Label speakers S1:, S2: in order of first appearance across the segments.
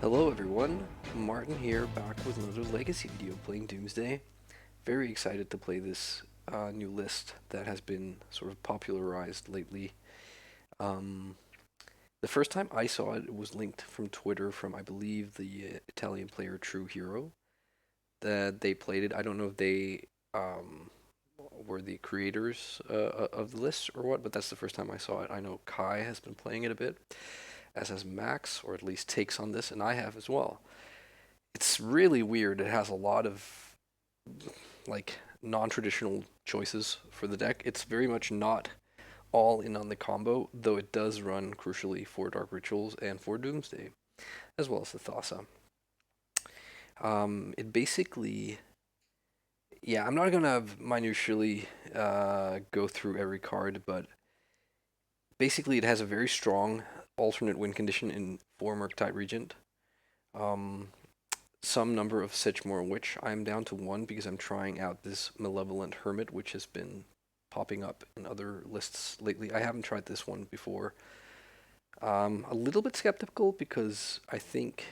S1: Hello everyone, Martin here, back with another Legacy video playing Doomsday. Very excited to play this new list that has been sort of popularized lately. Um, the first time I saw it, it was linked from Twitter from, I believe, the Italian player True Hero, that they played it. I don't know if they were the creators of the list or what, but that's the first time I saw it. I know Kai has been playing it a bit, as has Max, or at least takes on this, and I have as well. It's really weird. It has a lot of like non-traditional choices for the deck. It's very much not all in on the combo, though it does run crucially for Dark Rituals and for Doomsday, as well as the Thassa. It basically, yeah, I'm not gonna minutially go through every card, but basically it has a very strong alternate win condition in for Murktide Regent. Um, some number of Sedgemoor Witch. I'm down to one because I'm trying out this Malevolent Hermit, which has been popping up in other lists lately. I haven't tried this one before. A little bit skeptical because I think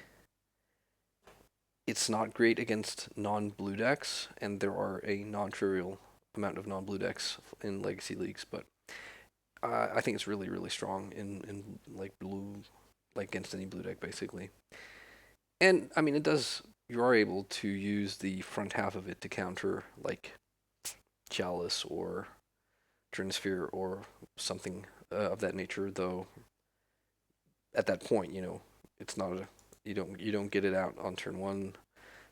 S1: it's not great against non-blue decks, and there are a non-trivial amount of non-blue decks in Legacy Leagues, but I think it's really, really strong in like blue, like against any blue deck basically. And I mean, it does. You are able to use the front half of it to counter like Chalice or Trinisphere or something of that nature. Though at that point, it's not a you don't get it out on turn one.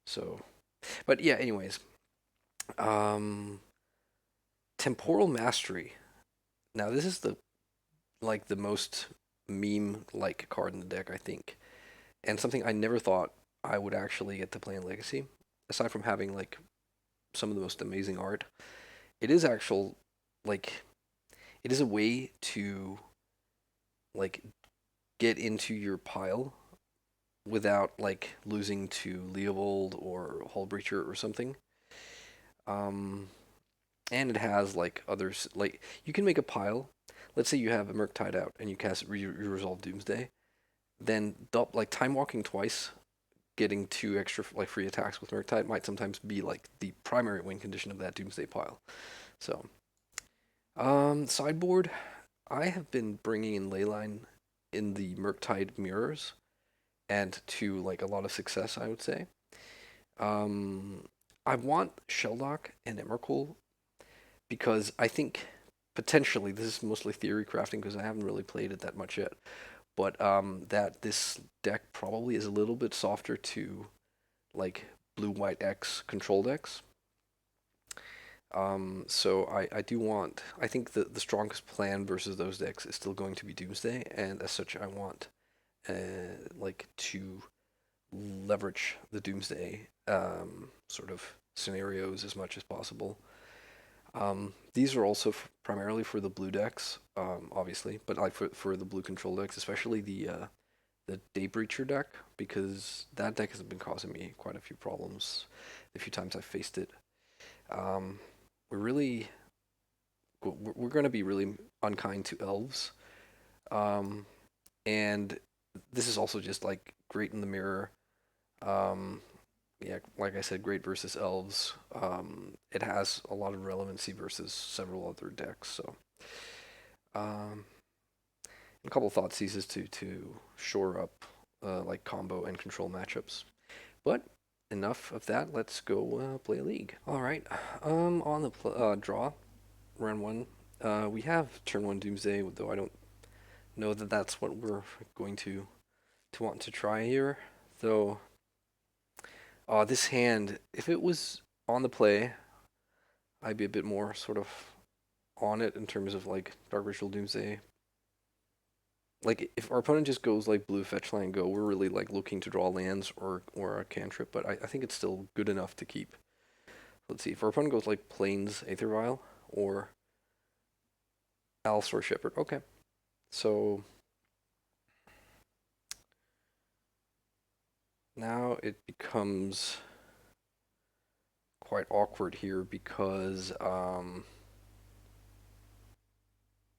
S1: So, but yeah. Anyways, um, Temporal Mastery. Now this is the most meme like card in the deck, I think, and something I never thought I would actually get to play in Legacy. Aside from having like some of the most amazing art, it is actual like it is a way to like get into your pile without like losing to Leovold or Hull Breacher or something. Um, and it has like others like you can make a pile. Let's say you have a Murktide out and you cast resolve Doomsday, then like time walking twice, getting two extra like free attacks with Murktide might sometimes be like the primary win condition of that Doomsday pile. So, sideboard, I have been bringing in Leyline in the Murktide mirrors, and to like a lot of success, I would say. Um, I want Shelldock and Emrakul because I think potentially this is mostly theory crafting because I haven't really played it that much yet. But that this deck probably is a little bit softer to like blue white X control decks. So I do want I think the strongest plan versus those decks is still going to be Doomsday, and as such I want like to leverage the Doomsday sort of scenarios as much as possible. These are also primarily for the blue decks, obviously, but like for the blue control decks, especially the Daybreacher deck, because that deck has been causing me quite a few problems the few times I've faced it. Um, we're really we're going to be really unkind to elves, um, and this is also just like great in the mirror. Um, yeah, like I said, great versus elves. It has a lot of relevancy versus several other decks. So, um, a couple Thoughtseizes to shore up like combo and control matchups. But enough of that. Let's go play a league. All right. On the draw, round one, we have turn one Doomsday, though I don't know that that's what we're going to want to try here. Though, this hand, if it was on the play, I'd be a bit more sort of on it in terms of like Dark Ritual Doomsday. Like if our opponent just goes like blue fetch land go, we're really like looking to draw lands or a cantrip, but I think it's still good enough to keep. Let's see, if our opponent goes like Plains Aether Vial or Allosaur Shepherd, okay. So now it becomes quite awkward here because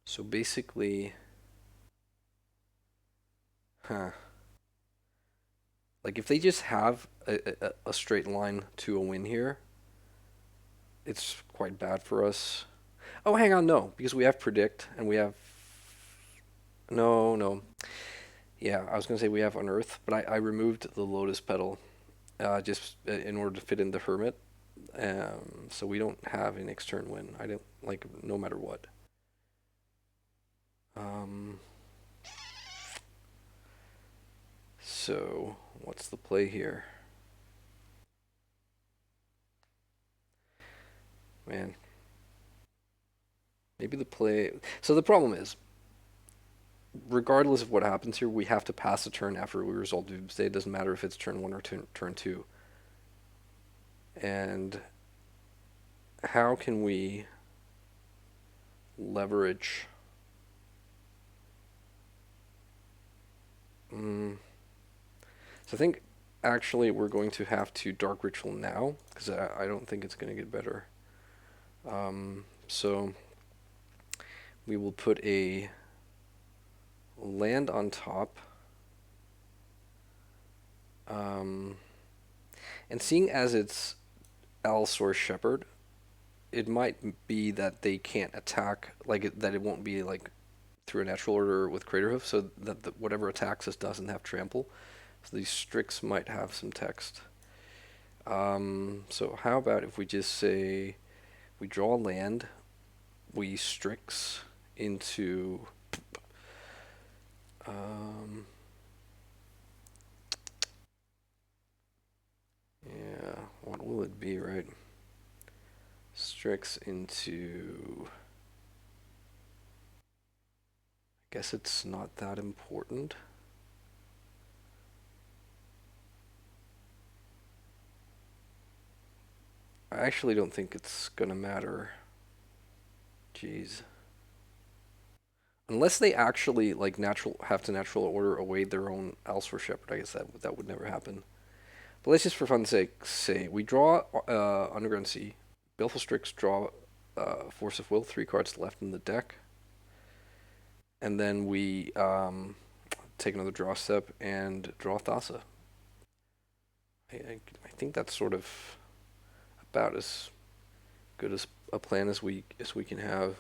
S1: so basically, huh. Like if they just have a straight line to a win here, it's quite bad for us. Oh, hang on, no, because we have predict and we have no, no. Yeah, I was gonna say we have unearth, but I removed the lotus petal just in order to fit in the hermit. So we don't have an next turn win. I don't like no matter what. Um, so what's the play here, man? Maybe the play. So the problem is, regardless of what happens here, we have to pass a turn after we resolve Doomsday. It doesn't matter if it's turn one or turn two. And how can we leverage? So I think actually we're going to have to Dark Ritual now because I don't think it's going to get better. So we will put a land on top. And seeing as it's Allosaurus Shepherd, it might be that they can't attack, that it won't be like through a natural order with Crater Hoof, so that whatever attacks us doesn't have trample. So these Strix might have some text. So how about if we just say we draw land, we Strix into yeah, what will it be, right? Strix into, I guess it's not that important. I actually don't think it's gonna matter. Jeez. Unless they actually have to natural order away their own Allosaurus Shepherd, I guess that would never happen. But let's just for fun's sake say we draw Underground Sea, Baleful Strix, draw Force of Will, 3 cards left in the deck, and then we take another draw step and draw Thassa. I think that's sort of about as good as a plan as we can have.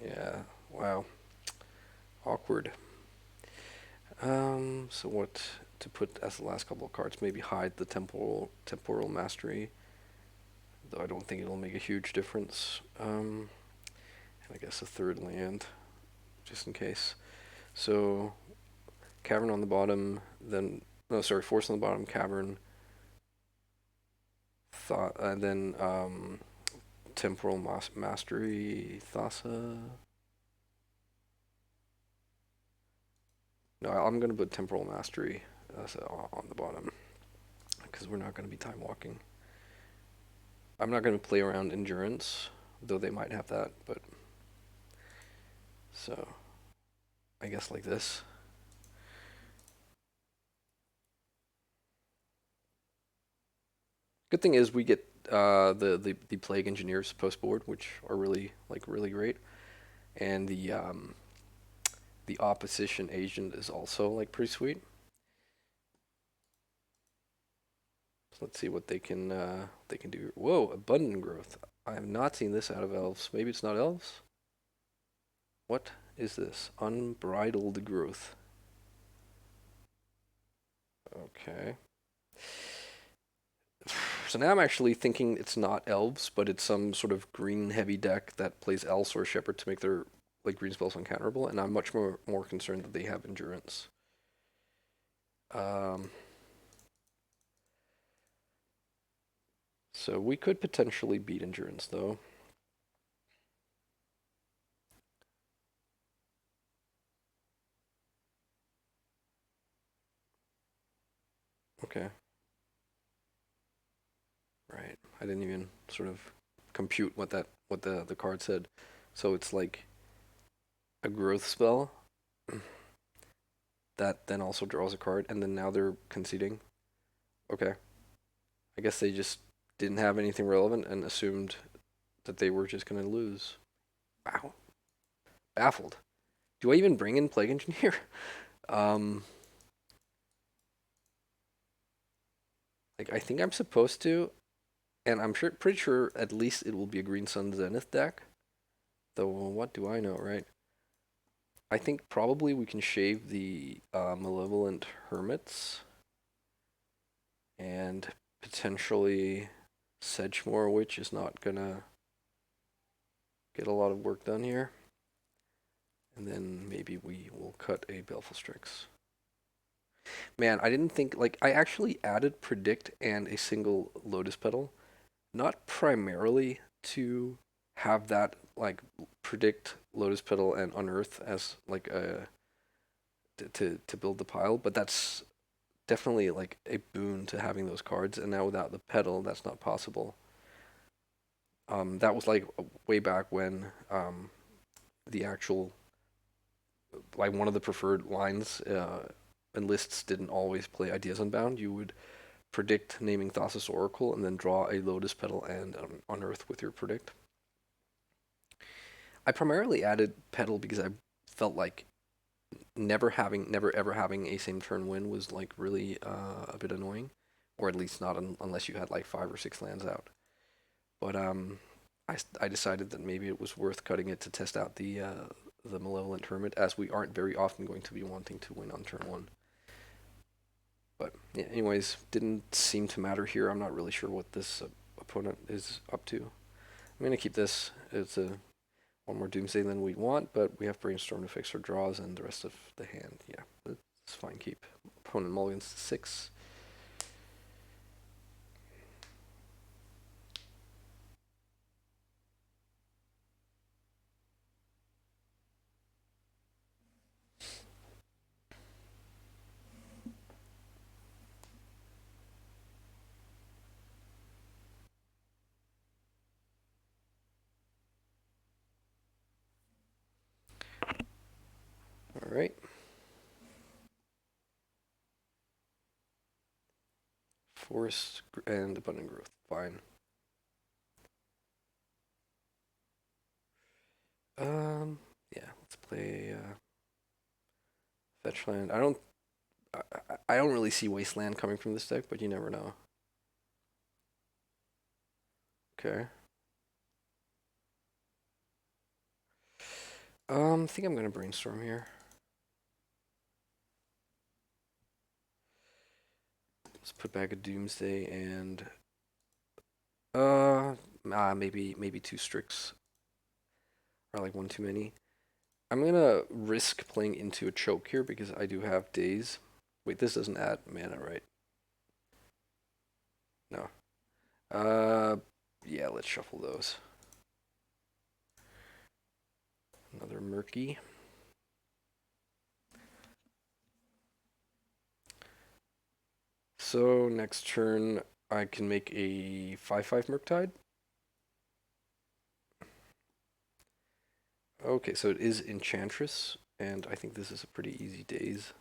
S1: Yeah. Wow. Awkward. So what to put as the last couple of cards? Maybe hide the Temporal Mastery, though I don't think it'll make a huge difference. And I guess a third land, just in case. So Cavern on the bottom, then no, sorry, Force on the bottom, Cavern. And then Temporal Mastery, Thassa. No, I'm gonna put Temporal Mastery on the bottom because we're not gonna be time walking. I'm not gonna play around Endurance, though they might have that, but so I guess like this. Good thing is we get the Plague Engineers post board, which are really great, and the Opposition Agent is also pretty sweet. So let's see what they can do. Whoa, Abundant Growth. I have not seen this out of elves. Maybe it's not elves. What is this? Unbridled Growth. Okay. So now I'm actually thinking it's not elves, but it's some sort of green heavy deck that plays Allosaurus Shepherd to make their green spells uncounterable, and I'm much more concerned that they have endurance. So we could potentially beat endurance though. Okay. Right. I didn't even sort of compute what the card said. So it's like a growth spell that then also draws a card, and then now they're conceding. Okay. I guess they just didn't have anything relevant and assumed that they were just gonna lose. Wow. Baffled. Do I even bring in Plague Engineer? Like, I think I'm supposed to, and I'm pretty sure at least it will be a Green Sun Zenith deck. Though, what do I know, right? I think probably we can shave the Malevolent Hermits and potentially Sedgemoor Witch is not gonna get a lot of work done here. And then maybe we will cut a Baleful Strix. Man, I didn't think, like, I actually added Predict and a single Lotus Petal, not primarily to have that, like, Predict, Lotus Petal, and Unearth as, like, a, to build the pile, but that's definitely, like, a boon to having those cards, and now without the Petal, that's not possible. That was, like, way back when, the actual, like, one of the preferred lines, and lists didn't always play Ideas Unbound. You would predict naming Thassa's Oracle and then draw a Lotus Petal and Unearth with your predict. I primarily added Petal because I felt like never ever having a same turn win was like really a bit annoying, or at least not unless you had like 5 or 6 lands out. But I decided that maybe it was worth cutting it to test out the Malevolent Hermit, as we aren't very often going to be wanting to win on turn 1. But yeah, anyways, didn't seem to matter here. I'm not really sure what this opponent is up to. I'm going to keep this. It's one more Doomsday than we want, but we have Brainstorm to fix our draws and the rest of the hand. Yeah, it's fine. Keep. Opponent mulligans to 6. All right. Forest and Abundant Growth. Fine. Yeah, let's play fetch land. I don't really see Wasteland coming from this deck, but you never know. Okay. I think I'm gonna Brainstorm here. Let's put back a Doomsday and maybe 2 Strix are like one too many. I'm gonna risk playing into a choke here because I do have Daze. Wait, this doesn't add mana, right? No. Yeah, let's shuffle those. Another Murky. So next turn, I can make a 5/5 Murktide. Okay, so it is Enchantress, and I think this is a pretty easy Daze.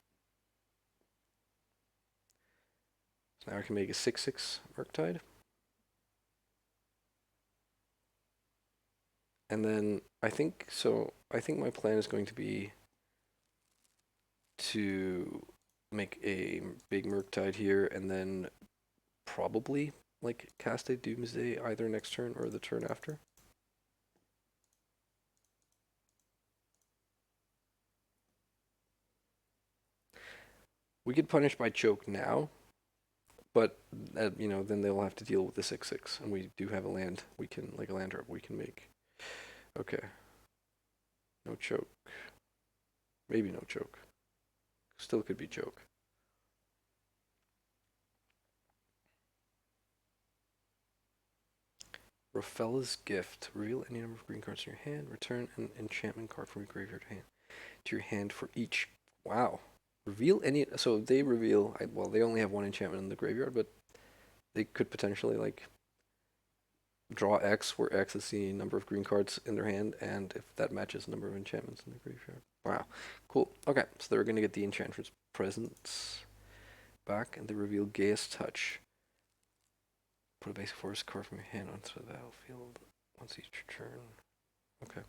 S1: So now I can make a 6/6 Murktide. And then I think my plan is going to be to make a big Murktide here, and then probably like cast a Doomsday either next turn or the turn after. We could punish by choke now, but then they'll have to deal with the 6/6, and we do have a land. We can like a land drop we can make. Okay. No choke. Maybe no choke. Still could be choke. Rofella's Gift. Reveal any number of green cards in your hand. Return an enchantment card from your graveyard to your hand for each. Wow. Reveal any. So they reveal. Well, they only have 1 enchantment in the graveyard, but they could potentially like draw X, where X is the number of green cards in their hand, and if that matches the number of enchantments in the graveyard. Wow. Cool. Okay, so they're going to get the Enchantress Presence back, and they reveal Gaia's Touch. Put a basic forest card from your hand onto the battlefield once each turn. Okay.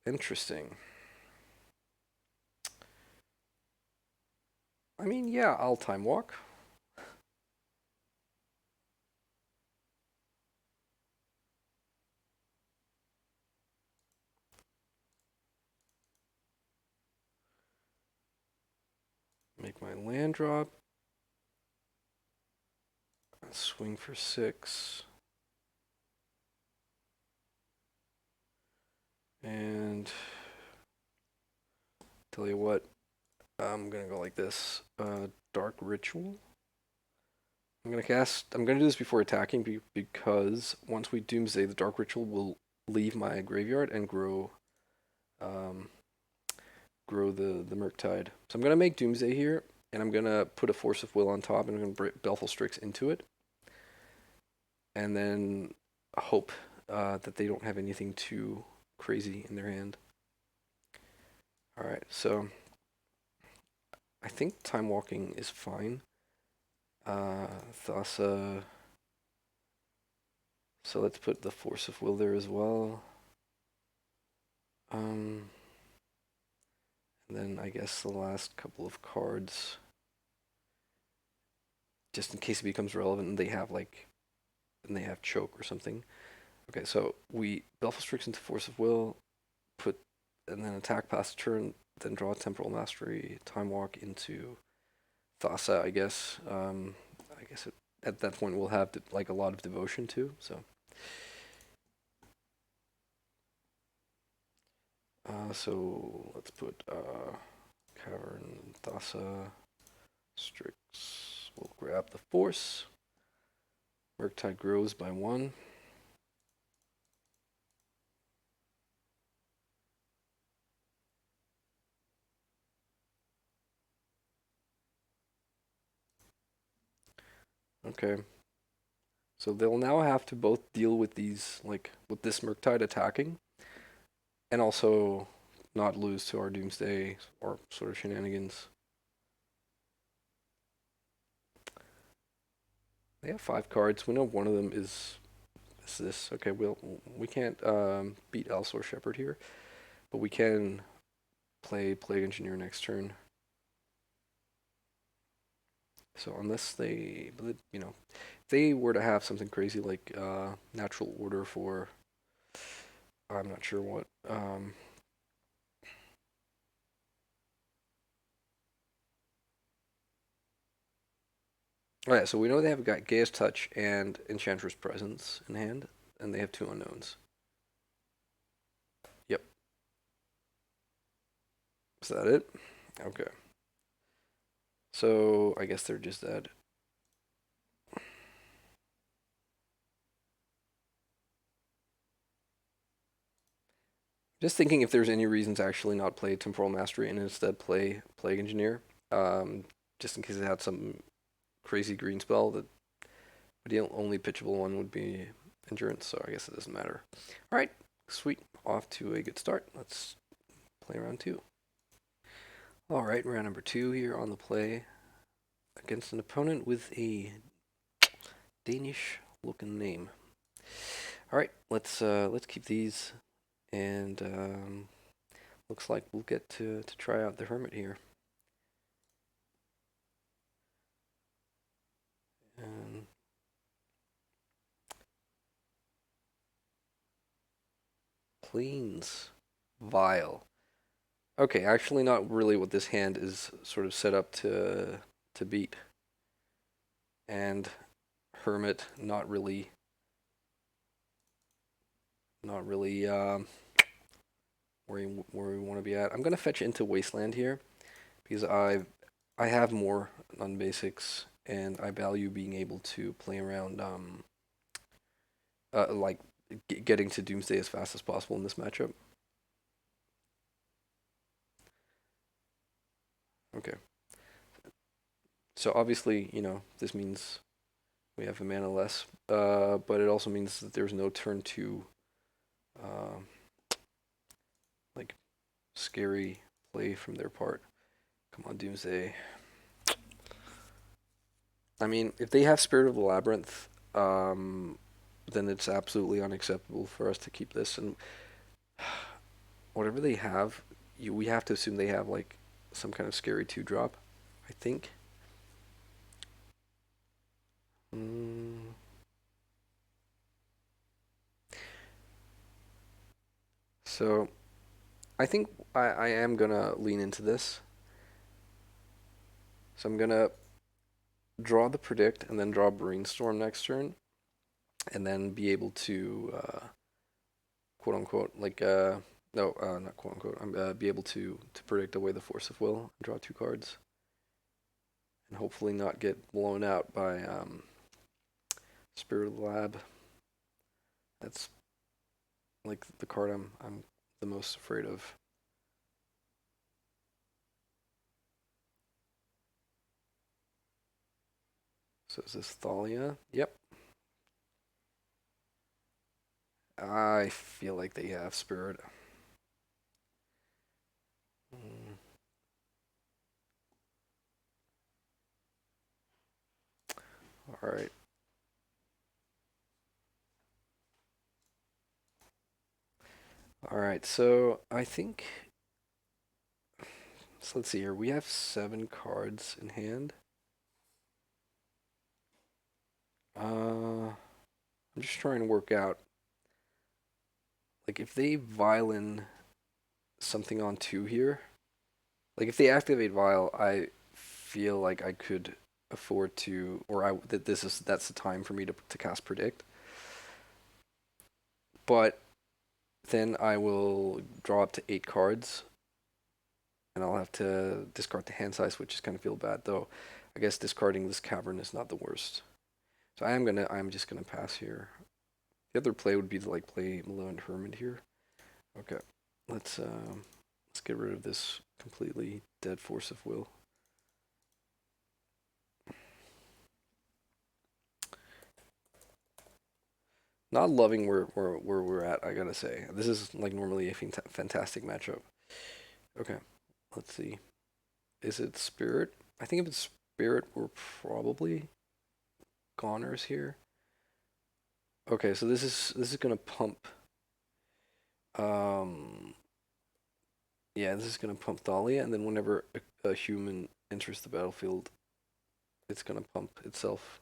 S1: Interesting. I mean, yeah, I'll Time Walk. Make my land drop. Swing for 6. And tell you what, I'm gonna go like this. Dark Ritual. I'm gonna do this before attacking because once we Doomsday, the Dark Ritual will leave my graveyard and grow, grow the Murktide. So I'm gonna make Doomsday here, and I'm gonna put a Force of Will on top, and I'm gonna bring Baleful Strix into it, and then hope that they don't have anything too crazy in their hand. All right, so I think Time Walking is fine. Thassa. So let's put the Force of Will there as well. And then I guess the last couple of cards, just in case it becomes relevant and they have choke or something. Okay, so we Baleful Strix into Force of Will, and then attack past turn, then draw Temporal Mastery, Time Walk into Thassa, I guess. At that point we'll have like a lot of devotion too. So, so let's put Cavern, Thassa, Strix. We'll grab the Force. Murktide grows by 1. Okay. So they'll now have to both deal with these, like, with this Murktide attacking, and also not lose to our Doomsday or sort of shenanigans. They have 5 cards. We know one of them is this. Okay, we can't beat Elsor Shepherd here, but we can play Plague Engineer next turn. So unless they, if they were to have something crazy like Natural Order for, I'm not sure what. Alright, so we know they have got Gaia's Touch and Enchantress Presence in hand, and they have 2 unknowns. Yep. Is that it? Okay. So I guess they're just dead. Just thinking if there's any reason to actually not play Temporal Mastery and instead play Plague Engineer, just in case it had some crazy green spell that the only pitchable one would be Endurance, so I guess it doesn't matter. Alright, sweet. Off to a good start. Let's play round 2. Alright, round number 2 here on the play against an opponent with a Danish looking name. Alright, let's keep these, and looks like we'll get to try out the Hermit here. And Plains Vile. Okay, actually not really what this hand is sort of set up to beat. And Hermit, not really where we want to be at. I'm gonna fetch into Wasteland here because I have more non-basics and I value being able to play around like getting to Doomsday as fast as possible in this matchup. Okay. So obviously, this means we have a mana less, but it also means that there's no turn 2 like scary play from their part. Come on, Doomsday. I mean, if they have Spirit of the Labyrinth, then it's absolutely unacceptable for us to keep this. And whatever they have, we have to assume they have like some kind of scary 2-drop, I think. So I think I am gonna lean into this. So I'm gonna draw the predict and then draw brainstorm next turn, and then be able to quote unquote like no not quote unquote I'm be able to predict away the force of will and draw 2 cards, and hopefully not get blown out by Spirit of the Lab. That's like the card I'm the most afraid of. So is this Thalia? Yep. I feel like they have Spirit. Mm. All right. All right. So I think. So let's see here. We have 7 cards in hand. I'm just trying to work out. Like if they violin something on 2 here, like if they activate Vile, I feel like I could afford to, or that that's the time for me to cast Predict. But then I will draw up to 8 cards, and I'll have to discard the hand size, which is kind of feel bad though. I guess discarding this cavern is not the worst. So I'm just gonna pass here. The other play would be to like play Malevolent Hermit here. Okay, let's get rid of this completely dead force of will. Not loving where we're at, I gotta say. This is like normally a fantastic matchup. Okay, let's see. Is it Spirit? I think if it's Spirit, we're probably goners here. Okay, so this is gonna pump. Um, yeah, this is gonna pump Thalia, and then whenever a human enters the battlefield, it's gonna pump itself.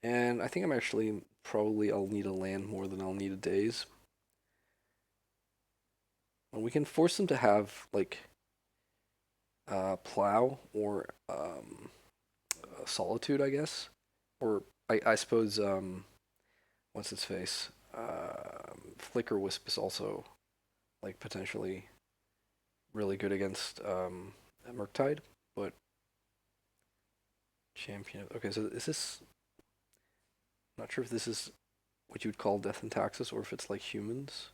S1: And I think I'm actually probably I'll need a land more than I'll need a Daze. And we can force them to have like plow or solitude, I guess, or I suppose what's its face? Flicker Wisp is also like potentially really good against Murktide, but champion. Okay, so is this? Not sure if this is what you would call Death and Taxes or if it's like humans.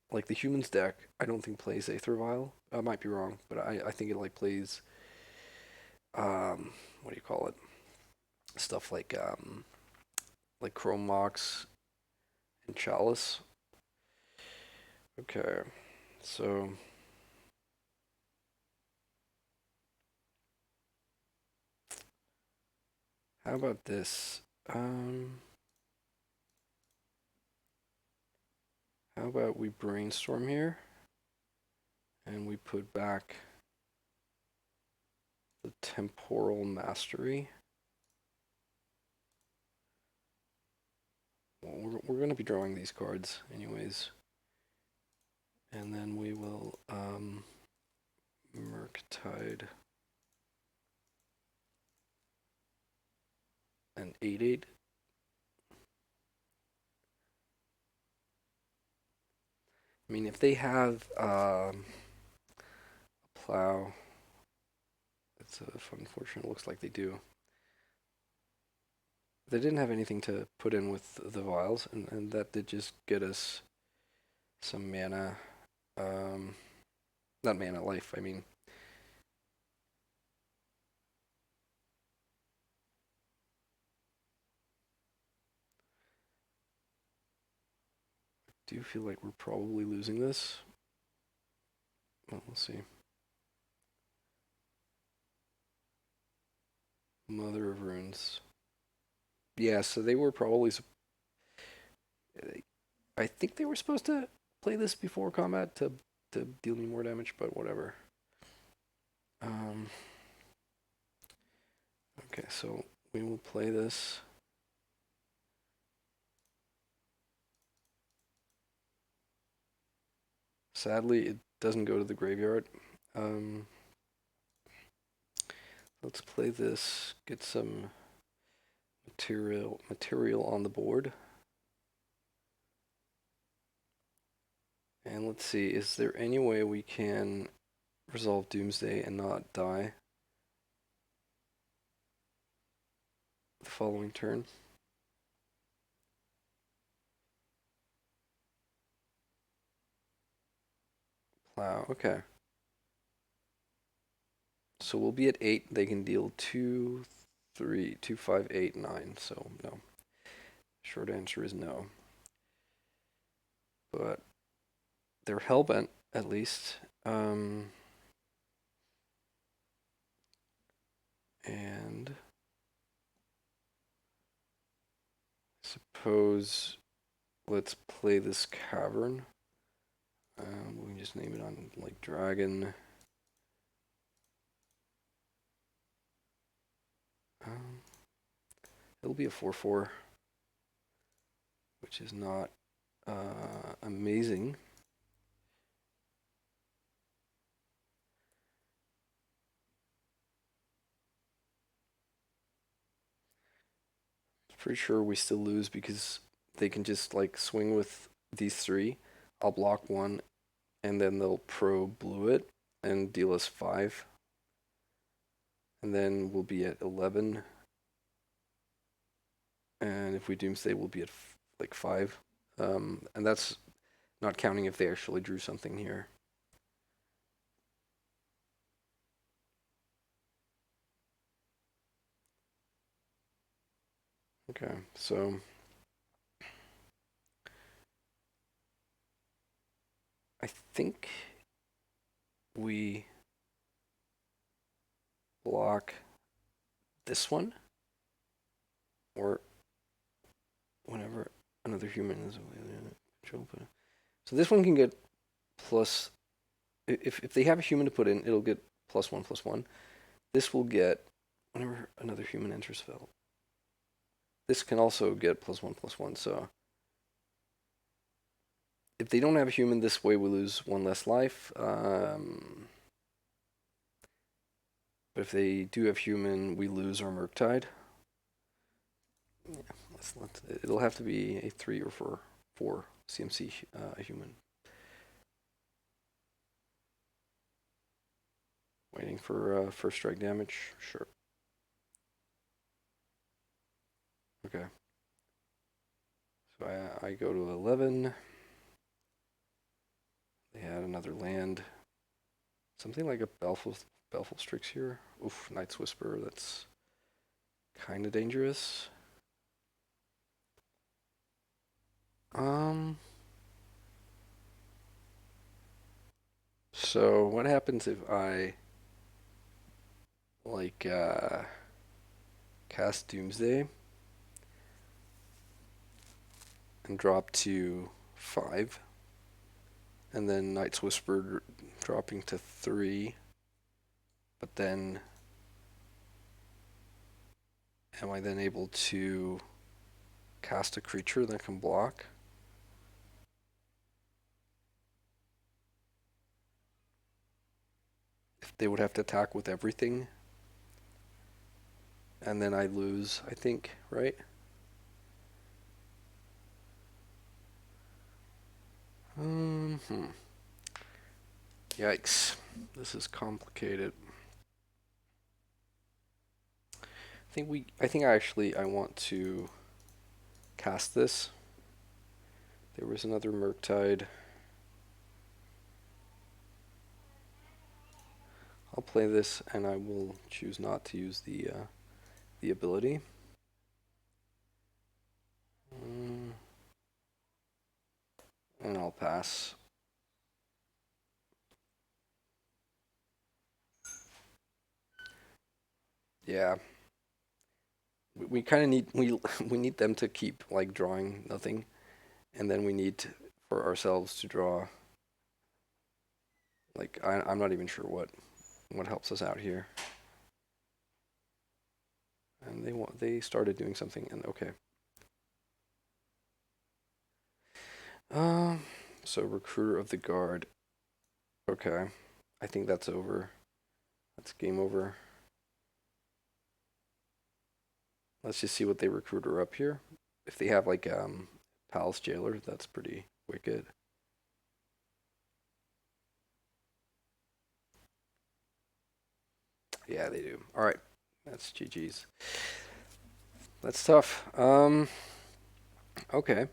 S1: Like the humans deck, I don't think plays Aether Vial. I might be wrong, but I think it like plays what do you call it? Stuff like Chrome Mox and Chalice. Okay, so how about this? How about we brainstorm here and we put back the Temporal Mastery. Well, we're going to be drawing these cards anyways. And then we will Murktide an 8/8. I mean, if they have a plow, it's unfortunate. It looks like they do. They didn't have anything to put in with the vials, and that did just get us some mana. Not mana, life, I mean. Do you feel like we're probably losing this? Well, we'll see. Mother of Runes. Yeah, so they were probably. I think they were supposed to play this before combat to deal me more damage, but whatever. Okay, so we will play this. Sadly, it doesn't go to the graveyard. Let's play this, get some material on the board. And let's see, is there any way we can resolve Doomsday and not die the following turn? Plow, okay. So we'll be at 8. They can deal 2, 3, 2, 5, 8, 9. So no. Short answer is no. But they're hellbent, at least. And suppose let's play this Cavern. We can just name it on like Dragon. It'll be a 4/4, which is not amazing. Pretty sure we still lose because they can just like swing with these 3. I'll block 1, and then they'll blue it and deal us 5. And then we'll be at 11. And if we Doomsday, we'll be at like 5. And that's not counting if they actually drew something here. Okay, so I think we block this one, or whenever another human is open. So this one can get plus, if they have a human to put in, it'll get +1/+1. This will get whenever another human enters spell. This can also get +1/+1. So if they don't have a human, this way we lose 1 less life. But if they do have human, we lose our Murktide. Yeah, it'll have to be a 3 or 4 CMC human. Waiting for first strike damage. Sure. Okay. So I go to 11. They had another land. Something like a Baleful Strix here. Oof, Night's Whisper. That's kind of dangerous. So what happens if I like cast Doomsday and drop to 5, and then Night's Whisper dropping to 3, but then am I then able to cast a creature that can block? If they would have to attack with everything, and then I lose, I think, right? Yikes. This is complicated. I think I want to cast this. There was another Murktide. I'll play this, and I will choose not to use the ability. And I'll pass. Yeah. We kind of need we need them to keep like drawing nothing, and then we need for ourselves to draw. Like I'm not even sure what helps us out here. And they started doing something, and okay. So Recruiter of the Guard. Okay, I think that's over. That's game over. Let's just see what they recruiter up here. If they have like Palace Jailer, that's pretty wicked. Yeah, they do. All right, that's GG's. That's tough. Okay.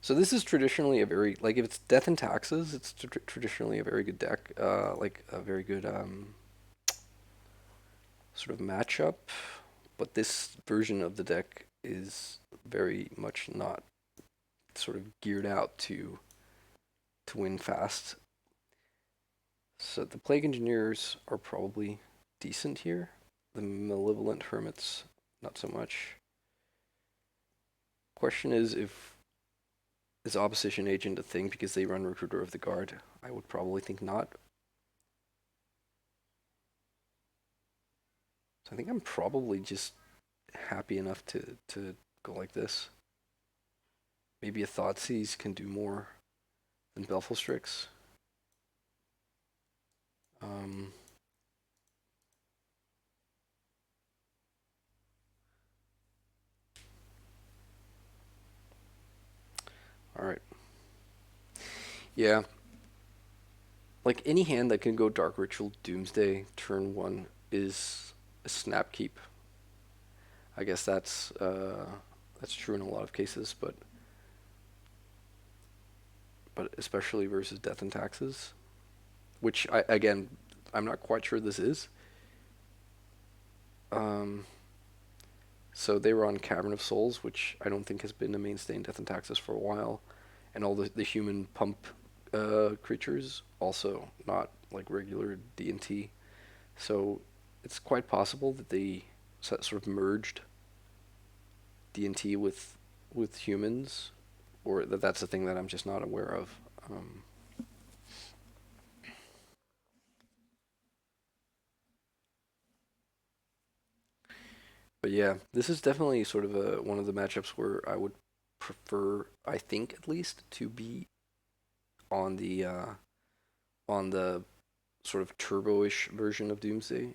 S1: So this is traditionally a very like if it's Death and Taxes, it's traditionally a very good deck. Like a very good sort of matchup. But this version of the deck is very much not sort of geared out to win fast. So the Plague Engineers are probably decent here. The Malevolent Hermits, not so much. Question is Opposition Agent a thing because they run Recruiter of the Guard? I would probably think not. So I think I'm probably just happy enough to go like this. Maybe a Thoughtseize can do more than Baleful Strix. Um, all right. Yeah. Like any hand that can go Dark Ritual Doomsday turn 1 is a snap keep. I guess that's true in a lot of cases, but especially versus Death and Taxes, which I'm not quite sure this is. Um, so they were on Cavern of Souls, which I don't think has been a mainstay in Death and Taxes for a while, and all the human pump creatures also not like regular D&T. So it's quite possible that they sort of merged D&T with humans, or that's a thing that I'm just not aware of. Um, but yeah, this is definitely sort of one of the matchups where I would prefer, I think at least, to be on the sort of turbo-ish version of Doomsday,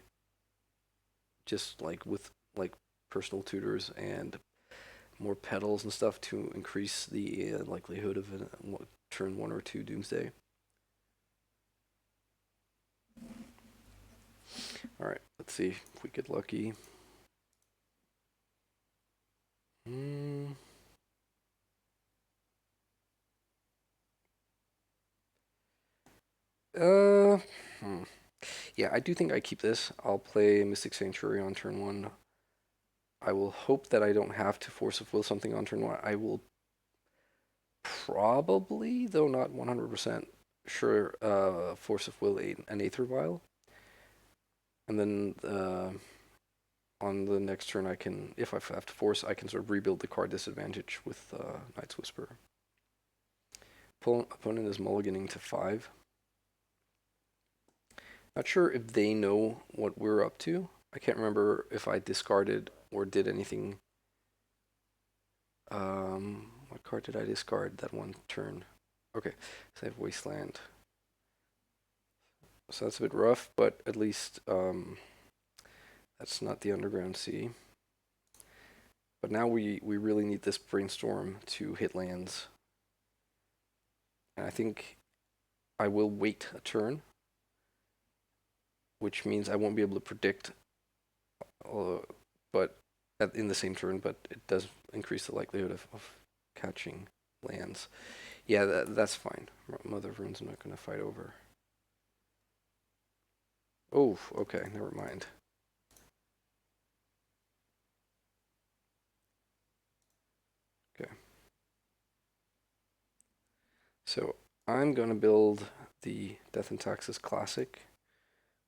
S1: just like with like personal tutors and more petals and stuff to increase the likelihood of a turn 1 or 2 Doomsday. All right, let's see if we get lucky. Mm. Uh, hmm. Yeah, I do think I keep this. I'll play Mystic Sanctuary on turn 1. I will hope that I don't have to Force of Will something on turn 1. I will probably, though not 100% sure, Force of Will an Aether Vial. And then on the next turn, I can, if I have to force, I can sort of rebuild the card disadvantage with Night's Whisper. Opponent is mulliganing to 5. Not sure if they know what we're up to. I can't remember if I discarded or did anything. What card did I discard that one turn? Okay, so I have Wasteland. So that's a bit rough, but at least that's not the Underground Sea. But now we really need this Brainstorm to hit lands. And I think I will wait a turn, which means I won't be able to predict, but in the same turn, but it does increase the likelihood of catching lands. Yeah, that's fine. Mother of Runes I'm not going to fight over. Oh, okay, never mind. Okay. So I'm going to build the Death and Taxes Classic,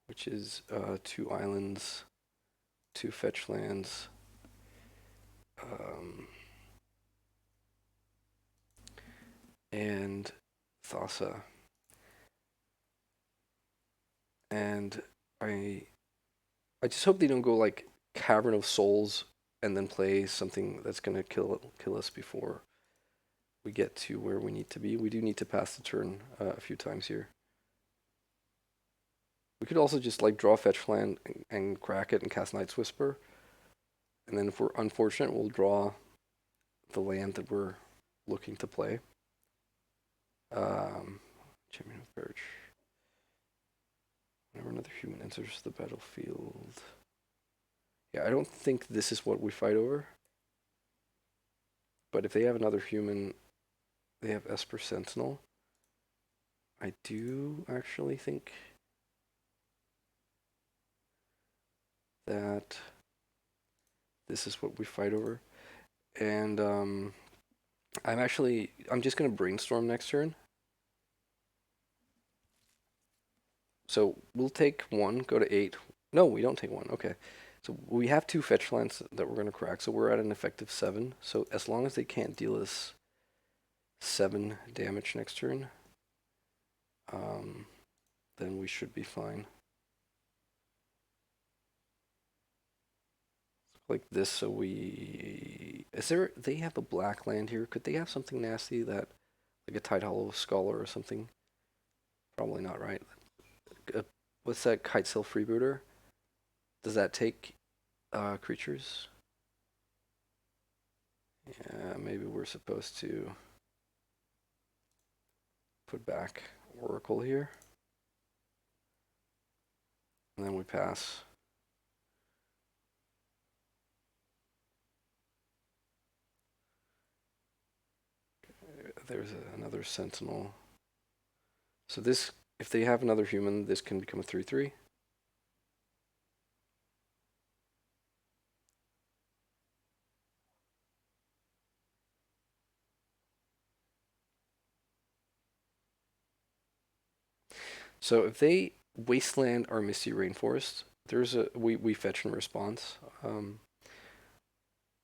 S1: which is 2 islands, 2 fetch lands, and Thassa. And I just hope they don't go like Cavern of Souls and then play something that's gonna kill us before we get to where we need to be. We do need to pass the turn a few times here. We could also just like draw fetch land and crack it and cast Night's Whisper, And then if we're unfortunate, we'll draw the land that we're looking to play. Champion of Birch. Whenever another human enters the battlefield. Yeah, I don't think this is what we fight over. But if they have another human, they have Esper Sentinel. I do actually think that this is what we fight over. And I'm just going to Brainstorm next turn. So we'll take 1, go to 8. No, we don't take 1. Okay. So we have 2 fetch lands that we're going to crack. So we're at an effective 7. So as long as they can't deal us 7 damage next turn, then we should be fine. Like this, so they have a black land here. Could they have something nasty that, like a Tidehollow Scholar or something? Probably not, right? What's that Kitesail Freebooter? Does that take creatures? Yeah, maybe we're supposed to put back Oracle here. And then we pass. There's another Sentinel. So this, if they have another human, this can become a 3/3. So if they wasteland our Misty Rainforest, we fetch in response.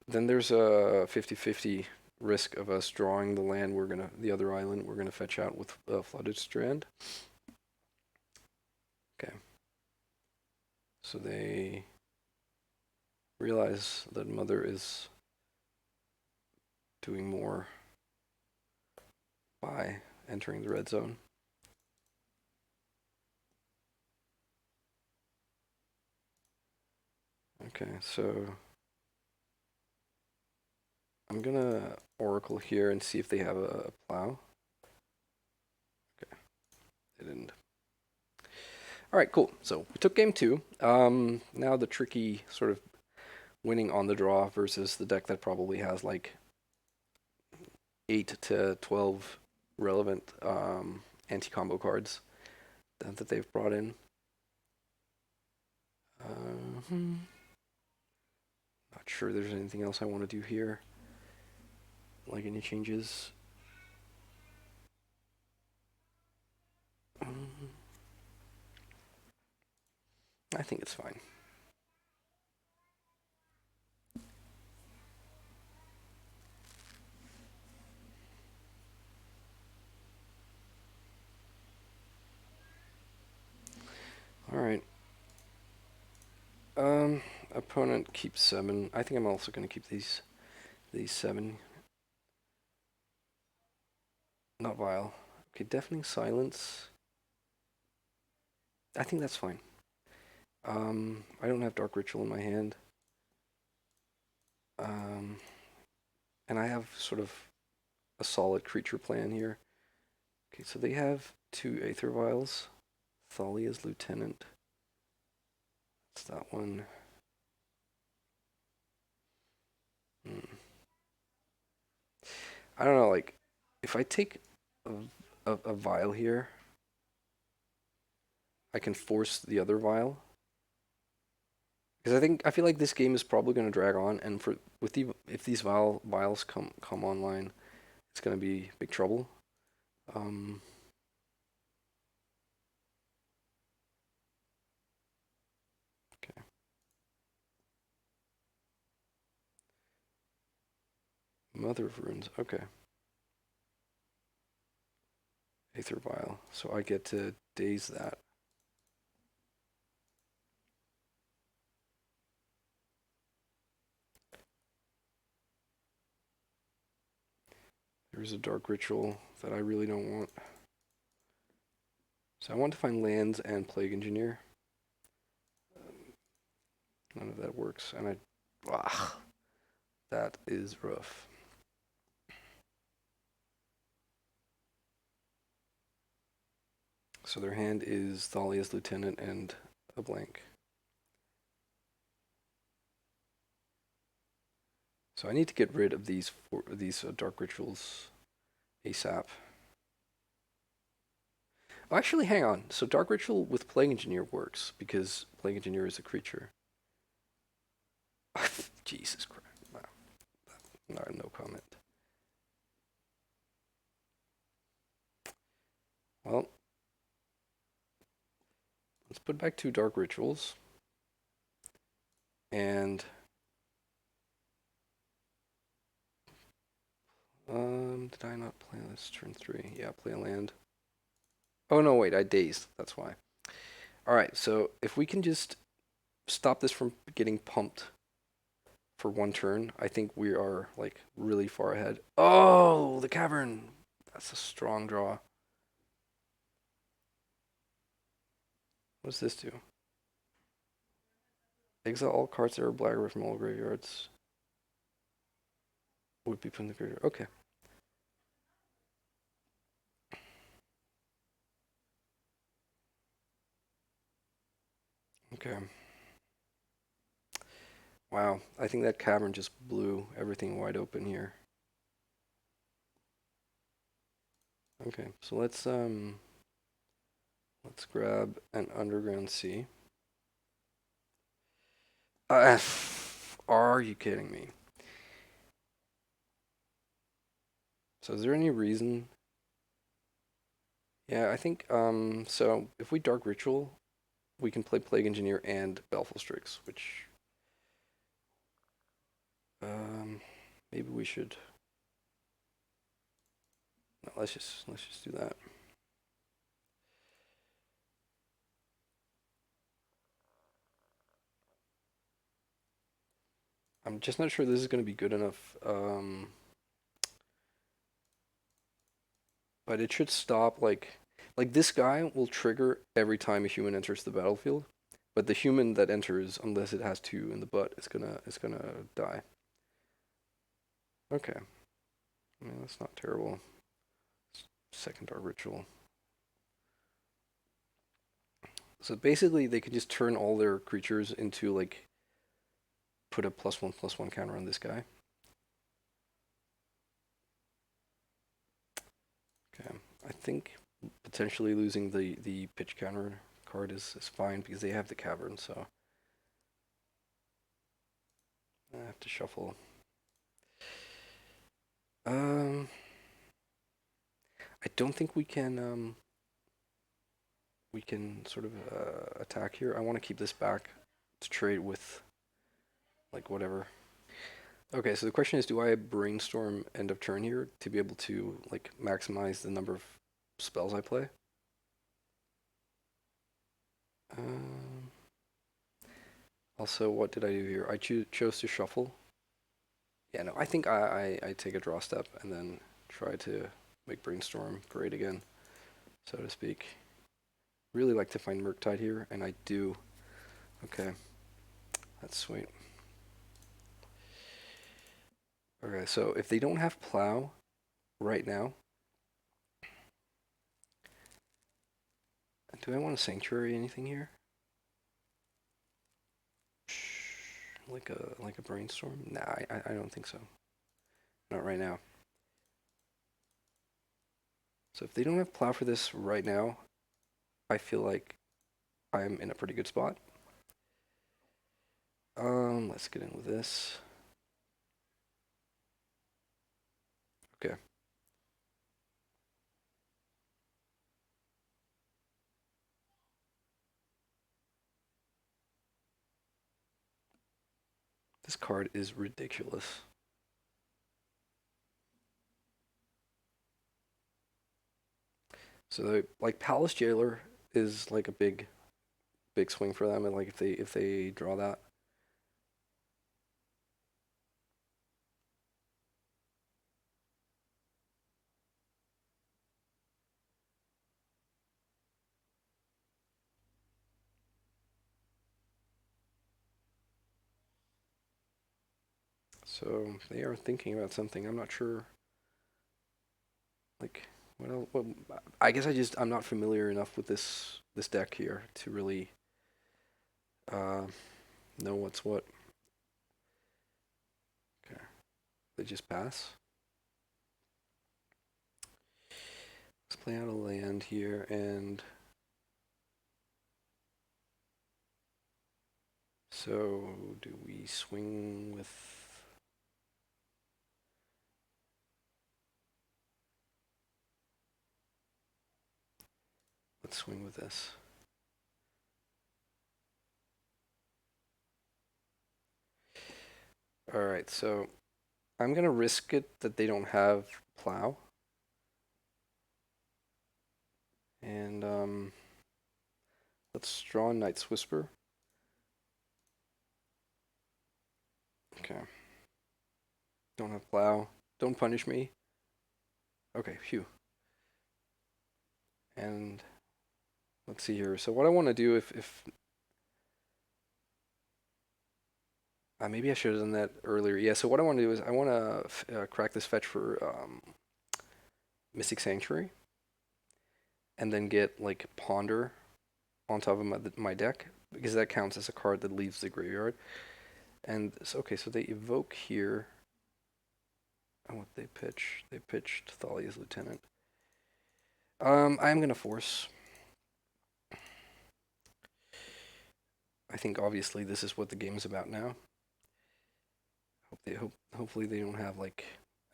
S1: Then there's a 50-50 risk of us drawing the land the other island we're gonna fetch out with Flooded Strand. Okay. So they realize that Mother is doing more by entering the red zone. Okay, so I'm gonna Oracle here and see if they have a plow. Okay, they didn't. All right, cool. So we took game 2. Now the tricky sort of winning on the draw versus the deck that probably has like 8 to 12 relevant anti-combo cards that they've brought in. Not sure there's anything else I want to do here. Like any changes. I think it's fine. All right. Opponent keeps 7. I think I'm also going to keep these 7. Not Vile. Okay, Deafening Silence. I think that's fine. I don't have Dark Ritual in my hand. And I have sort of a solid creature plan here. Okay, so they have 2 Aether Vials. Thalia's Lieutenant. That's that one. I don't know, like, if I take a vial here, I can force the other vial. Because I feel like this game is probably going to drag on, and if these vials come online, it's going to be big trouble. Okay. Mother of Runes. Okay. Aether Vial. So I get to Daze that. There's a Dark Ritual that I really don't want. So I want to find lands and Plague Engineer. None of that works, and I Ah, that is rough. So their hand is Thalia's Lieutenant and a blank. So I need to get rid of these dark rituals ASAP. Oh, actually, hang on. So dark ritual with Plague Engineer works because Plague Engineer is a creature. Jesus Christ! Wow. No comment. Well, let's put back 2 dark rituals. And did I not play this turn 3? Yeah, play a land. Oh no, wait, I dazed. That's why. All right, so if we can just stop this from getting pumped for 1 turn, I think we are like really far ahead. Oh, the cavern. That's a strong draw. What does this do? Exile all cards that are black from all graveyards. Would be put in the graveyard. Okay. Okay. Wow, I think that cavern just blew everything wide open here. Okay, so let's grab an underground sea. Are you kidding me? So is there any reason? Yeah, I think so if we Dark Ritual, we can play Plague Engineer and Baleful Strix, which maybe we should. No, let's just do that. I'm just not sure this is going to be good enough. But it should stop like this guy will trigger every time a human enters the battlefield, but the human that enters, unless it has 2 in the butt, is gonna die. Okay, I mean that's not terrible. Second Dark Ritual. So basically, they can just turn all their creatures into like put a +1/+1 counter on this guy. Okay, I think potentially losing the pitch counter card is fine because they have the cavern, so I have to shuffle. I don't think we can sort of attack here. I want to keep this back to trade with like whatever. Okay, so the question is, do I brainstorm end of turn here to be able to like maximize the number of spells I play? Um, Also, what did I do here? I chose to shuffle. Yeah, no, I think I take a draw step and then try to make brainstorm great again, so to speak. Really like to find Murktide here, and I do. Okay, that's sweet. Okay, so if they don't have plow right now, do I want a sanctuary anything here? Like a brainstorm? Nah, I don't think so. Not right now. So if they don't have plow for this right now, I feel like I'm in a pretty good spot. Let's get in with this. Okay. This card is ridiculous. So like Palace Jailer is like a big swing for them, and like if they draw that. So they are thinking about something. I'm not sure. Like, what else? What, I guess I'm not familiar enough with this deck here to really uh, know what's what. Okay, they just pass. Let's play out a land here, and so do we swing with? Let's swing with this. All right, so I'm gonna risk it that they don't have plow, and let's draw Knight's Whisper. Okay. Don't have plow. Don't punish me. Okay, phew. And let's see here. So what I want to do if maybe I should have done that earlier. Yeah, so what I want to do is I want to crack this fetch for Mystic Sanctuary, and then get like Ponder on top of my deck, because that counts as a card that leaves the graveyard. And so, okay, so they evoke here. And what they pitch? They pitched Thalia's Lieutenant. I'm gonna force. I think obviously this is what the game is about now. Hopefully they don't have like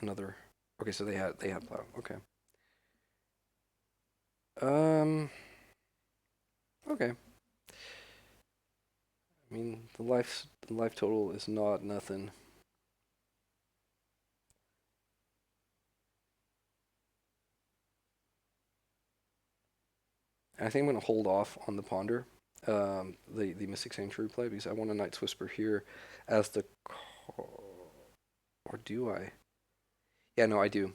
S1: another. Okay, so they had plow. Okay. Okay. I mean the life total is not nothing. And I think I'm gonna hold off on the ponder, the Mystic Sanctuary play, because I want a Night's Whisper here as the, or do I? Yeah, no, I do.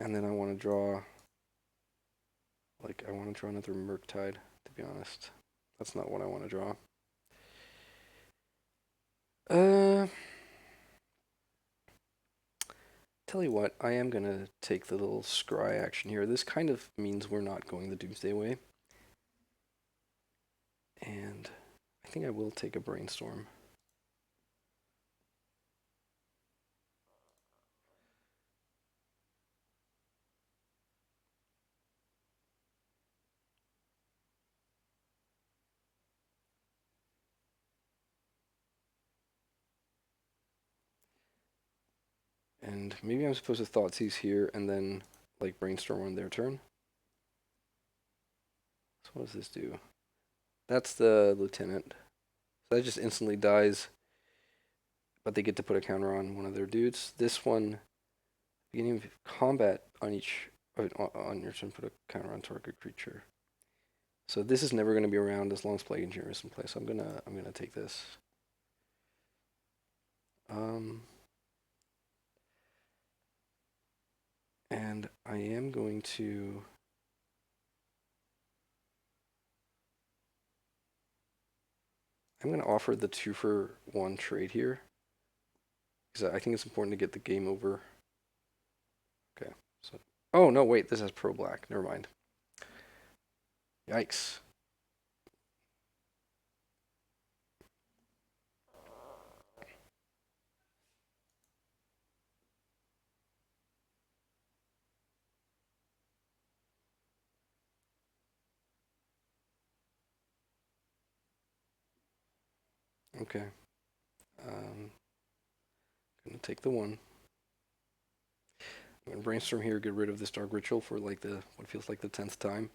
S1: And then I want to draw, like I want to draw another Murktide. To be honest, that's not what I want to draw. Tell you what, I am gonna take the little scry action here. This kind of means we're not going the Doomsday way. And I think I will take a Brainstorm. And maybe I'm supposed to Thoughtseize here and then like Brainstorm on their turn. So what does this do? That's the Lieutenant. So that just instantly dies, but they get to put a counter on one of their dudes. This one, beginning of combat on your turn, put a counter on target creature. So this is never going to be around as long as Plague Engineer is in play. So I'm gonna take this. And I am going to. I'm going to offer the 2-for-1 trade here, because I think it's important to get the game over. Okay, so. Oh, no, wait, this has Pro Black. Never mind. Yikes. Okay. Gonna take the 1. I'm gonna Brainstorm here, get rid of this Dark Ritual for like what feels like the 10th time.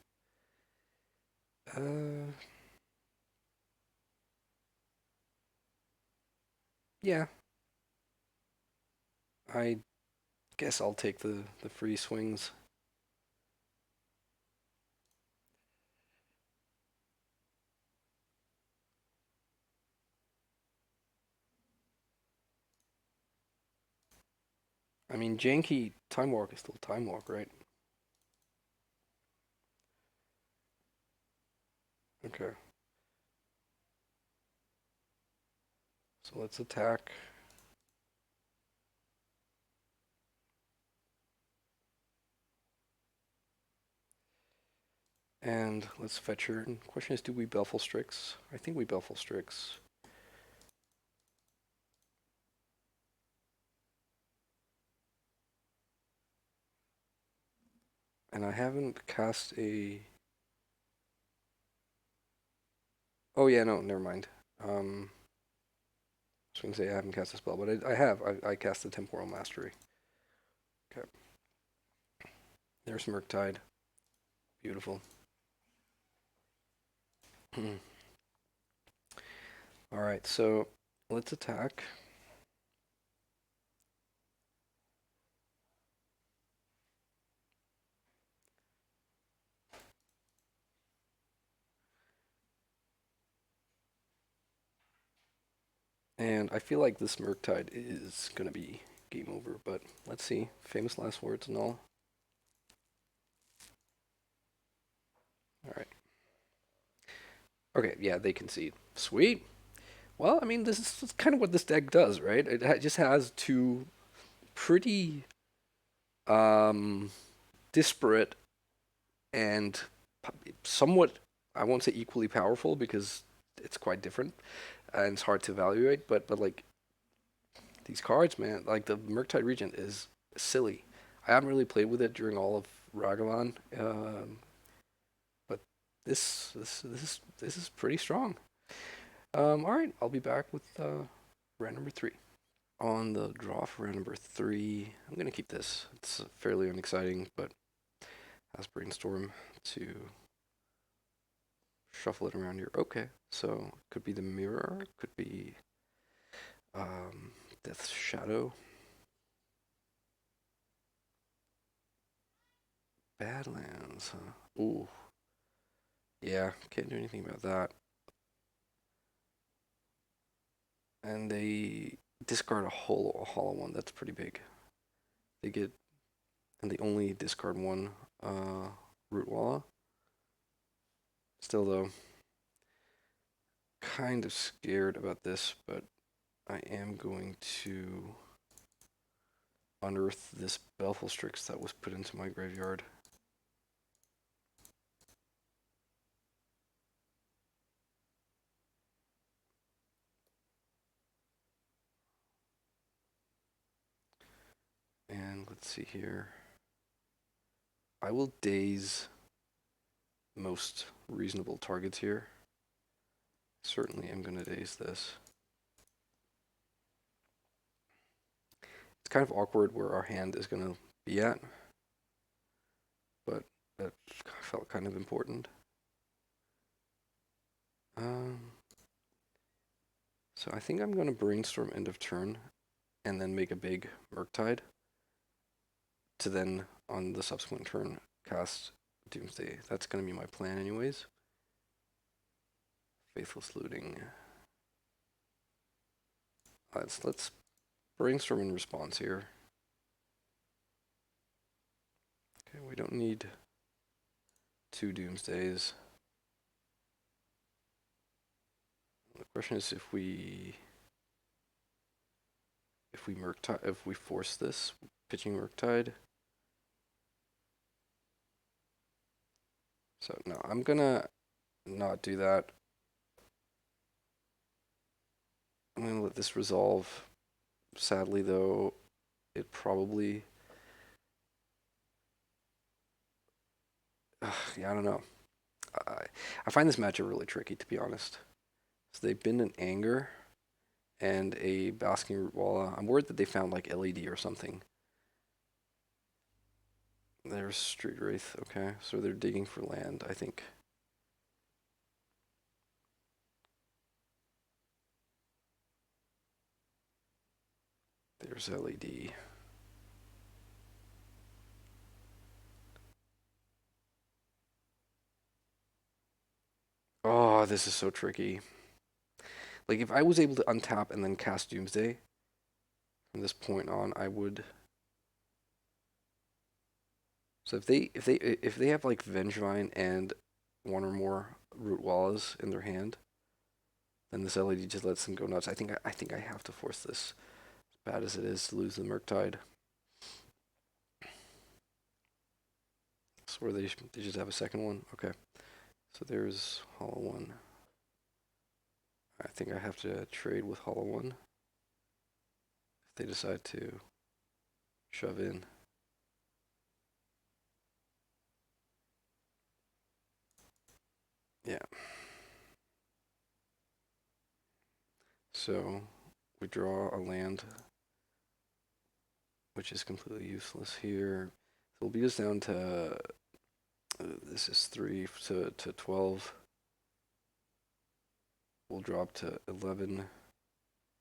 S1: Yeah. I guess I'll take the free swings. I mean, janky Time Walk is still Time Walk, right? Okay. So let's attack. And let's fetch her. And question is, do we Baleful Strix? I think we Baleful Strix. And I haven't cast a... Oh yeah, no, never mind. I was going to say I haven't cast a spell, but I have. I cast the Temporal Mastery. Okay. There's Murktide. Beautiful. Alright, so let's attack. And I feel like this Murktide is going to be game over, but let's see. Famous last words and all. Alright. Okay, yeah, they concede. Sweet. Well, I mean, this is kind of what this deck does, right? It just has two pretty disparate and somewhat, I won't say equally powerful because it's quite different and it's hard to evaluate, but like these cards, man, like the Murktide Regent is silly. I haven't really played with it during all of Ragavan, but this is pretty strong. All right, I'll be back with round number 3. On the draw for round number 3, I'm gonna keep this. It's fairly unexciting, but has Brainstorm to shuffle it around here. Okay, so could be the Mirror, could be Death's Shadow. Badlands, huh? Ooh. Yeah, can't do anything about that. And they discard a hollow one. That's pretty big. They get, and they only discard one Root Walla. Still though, kind of scared about this, but I am going to unearth this Baleful Strix that was put into my graveyard. And let's see here. I will daze most reasonable targets here. Certainly am going to daze this. It's kind of awkward where our hand is going to be at, but that felt kind of important. So I think I'm going to Brainstorm end of turn and then make a big Murktide to then, on the subsequent turn, cast Doomsday. That's going to be my plan anyways. Faithless Looting. Let's Brainstorm in response here. Okay, we don't need 2 Doomsdays. The question is if we Murktide, if we force this, pitching Murktide. So no, I'm gonna not do that. I'm gonna let this resolve. Sadly though, it probably yeah, I don't know. I find this matchup really tricky, to be honest. So they've been in Anger and a Basking Root Walla. I'm worried that they found like LED or something. There's Street Wraith, okay. So they're digging for land, I think. There's LED. Oh, this is so tricky. Like if I was able to untap and then cast Doomsday from this point on, I would. So if they have like Vengevine and one or more Root Wallas in their hand, then this LED just lets them go nuts. I think I have to force this, as bad as it is to lose the Murktide. So where they just have a second one. Okay. So there's Hollow One. I think I have to trade with Hollow One if they decide to shove in. Yeah. So we draw a land, which is completely useless here. So we'll beat us down to, this is 3 to 12. We'll drop to 11.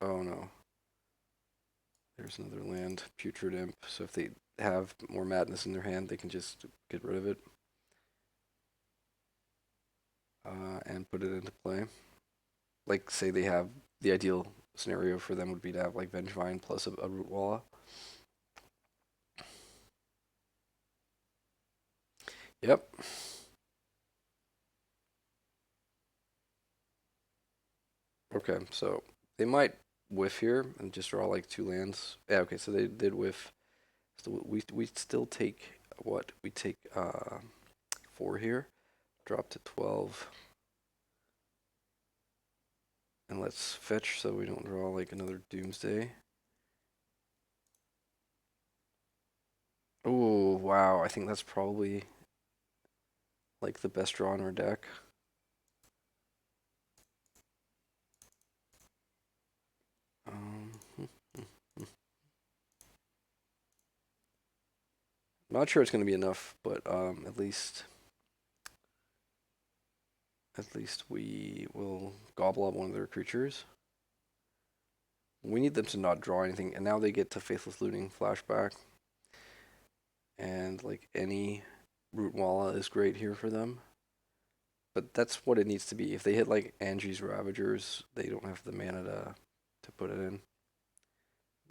S1: Oh no. There's another land, Putrid Imp. So if they have more madness in their hand, they can just get rid of it. And put it into play. Like, say they have, the ideal scenario for them would be to have like Vengevine plus a Root Walla. Yep. Okay, so they might whiff here and just draw like 2 lands. Yeah, okay, so they did whiff. So we still take what? We take 4 here, drop to 12. And let's fetch so we don't draw like another Doomsday. Oh, wow, I think that's probably like the best draw in our deck. Um, Not sure it's going to be enough, but at least we will gobble up one of their creatures. We need them to not draw anything, and now they get to Faithless Looting flashback. And like any Root Walla is great here for them. But that's what it needs to be. If they hit like Angie's Ravagers, they don't have the mana to put it in.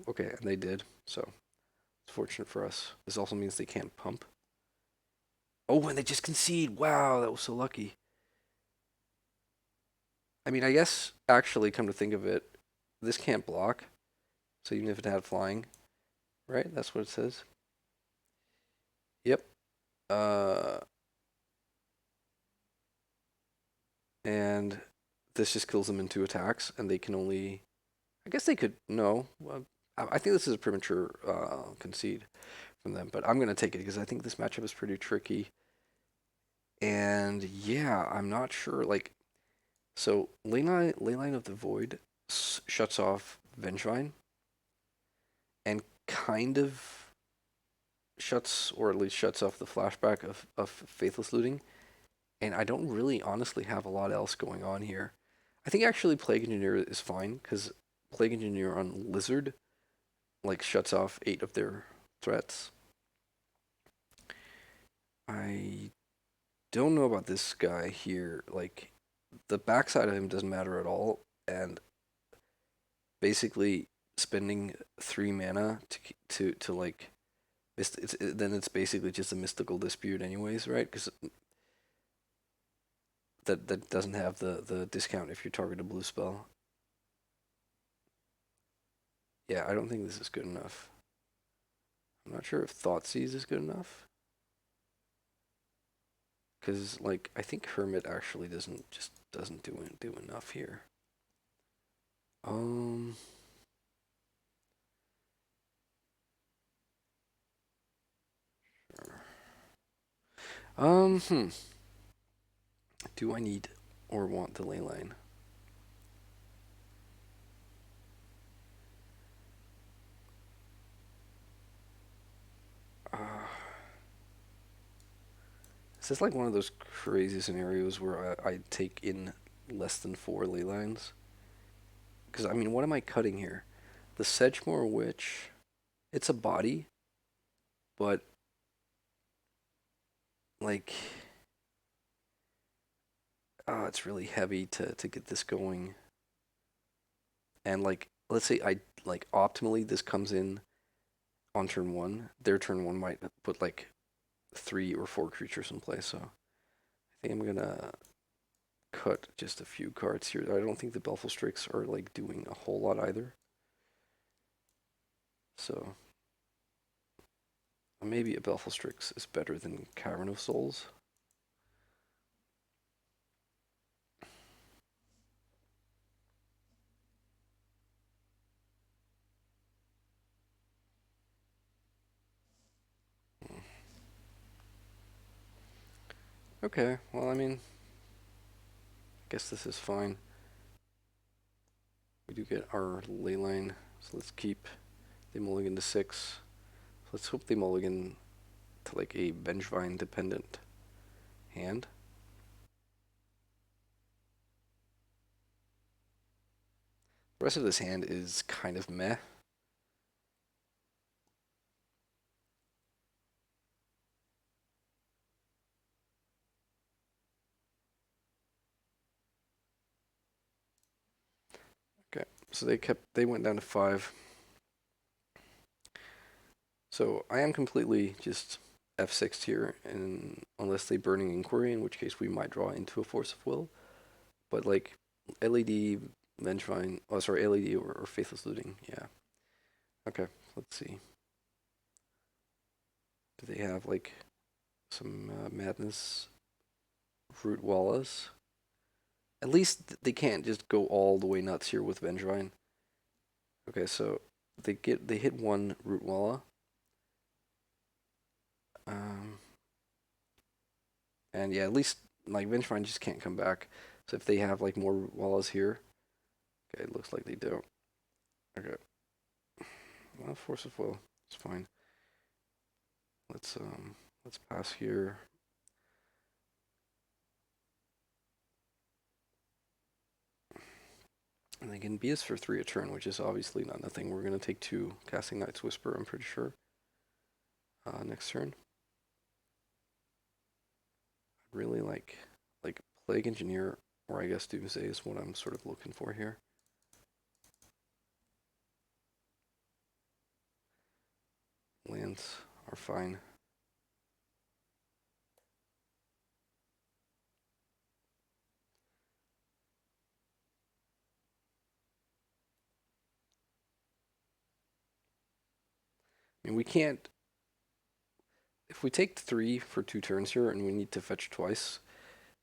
S1: Okay, and they did, so it's fortunate for us. This also means they can't pump. Oh, and they just concede. Wow, that was so lucky. I mean, I guess actually, come to think of it, this can't block. So even if it had flying, right? That's what it says. Yep. And this just kills them in 2 attacks, and they can only. I guess they could. No. I think this is a premature concede from them, but I'm going to take it because I think this matchup is pretty tricky. And yeah, I'm not sure. Like, so Leyline of the Void shuts off Vengevine and kind of shuts, or at least shuts off the flashback of Faithless Looting. And I don't really honestly have a lot else going on here. I think actually Plague Engineer is fine because Plague Engineer on Lizard like shuts off 8 of their threats. I don't know about this guy here. Like, the backside of him doesn't matter at all, and basically spending 3 mana to like then it's basically just a mystical dispute anyways, right? Because that doesn't have the discount if you target a blue spell. Yeah, I don't think this is good enough. I'm not sure if Thoughtseize is good enough. Because like I think Hermit actually doesn't do enough here. Sure. Do I need or want the Leyline? Is this like one of those crazy scenarios where I take in less than 4 Leylines? Because I mean, what am I cutting here? The Sedgemoor Witch, it's a body, but like, it's really heavy to get this going. And like, let's say I like optimally this comes in on turn 1. Their turn 1 might put like 3 or 4 creatures in play. So I think I'm gonna cut just a few cards here. I don't think the Baleful Strix are like doing a whole lot either. So maybe a Baleful Strix is better than Cavern of Souls. Okay, well, I mean, I guess this is fine. We do get our Leyline, so let's keep the mulligan to 6. Let's hope they mulligan to like a Vengevine dependent hand. The rest of this hand is kind of meh. Okay, so they went down to 5. So I am completely just F6 here, and unless they Burning Inquiry, in which case we might draw into a Force of Will. But like LED, Vengevine, oh sorry, LED or Faithless Looting, yeah. Okay, let's see. Do they have like some Madness Root Wallas? At least they can't just go all the way nuts here with Vengevine. Okay, so they hit one Root Walla. Um, and yeah, at least like Vengevine just can't come back. So if they have like more Root Wallas here, okay, it looks like they don't. Okay, well, Force of Will, it's fine. Let's pass here. And they can beat us for 3 a turn, which is obviously not nothing. We're going to take 2 Casting Knight's Whisper, I'm pretty sure. Next turn. Really like Plague Engineer, or I guess Doomsday is what I'm sort of looking for here. Lands are fine. I mean, we can't. If we take 3 for 2 turns here and we need to fetch twice,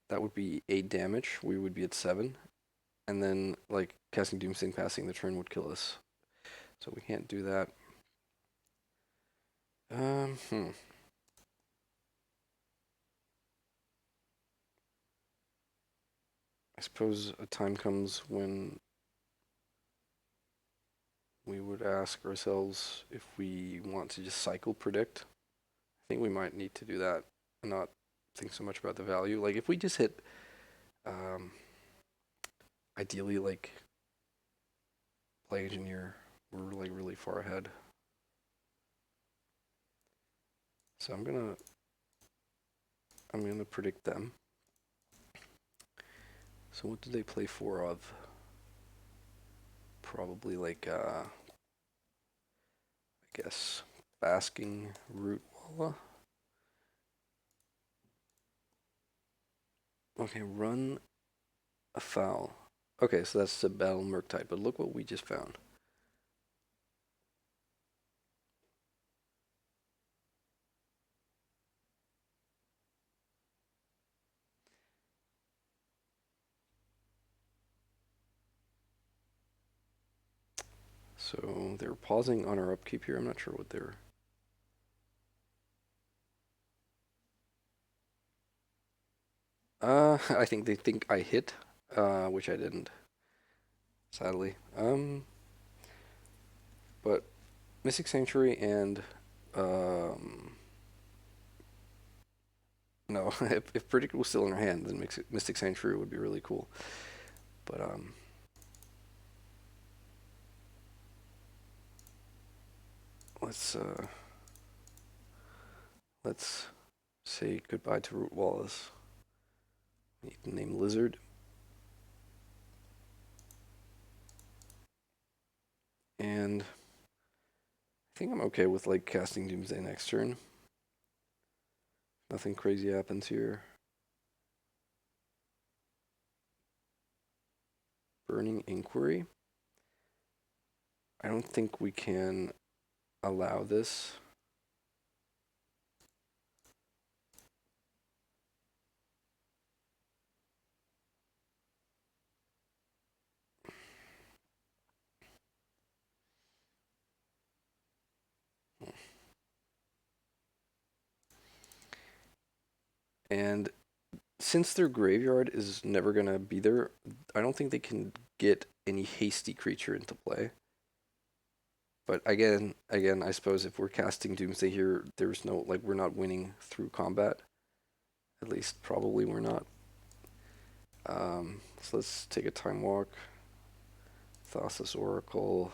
S1: that would be 8 damage. We would be at 7. And then, like, casting Doomsday and passing the turn would kill us. So we can't do that. Hmm. I suppose a time comes when we would ask ourselves if we want to just cycle predict. I think we might need to do that and not think so much about the value. Like if we just hit, um, ideally like Plague Engineer, we're like really far ahead. So I'm gonna predict them. So what do they play 4 of? Probably like I guess Basking Root Walla. Okay, run afoul. Okay, so that's the Battle Murktide, but look what we just found. So they're pausing on our upkeep here. I'm not sure what they're. I think they think I hit, which I didn't, sadly. But Mystic Sanctuary and no, if Predict was still in our hand, then Mystic Sanctuary would be really cool. But let's say goodbye to Root Wallace. Need to name Lizard. And I think I'm okay with like casting Doomsday next turn. Nothing crazy happens here. Burning Inquiry. I don't think we can allow this. And since their graveyard is never gonna be there, I don't think they can get any hasty creature into play. But again, I suppose if we're casting Doomsday here, there's no like we're not winning through combat. At least probably we're not. So let's take a time walk. Thassa's Oracle,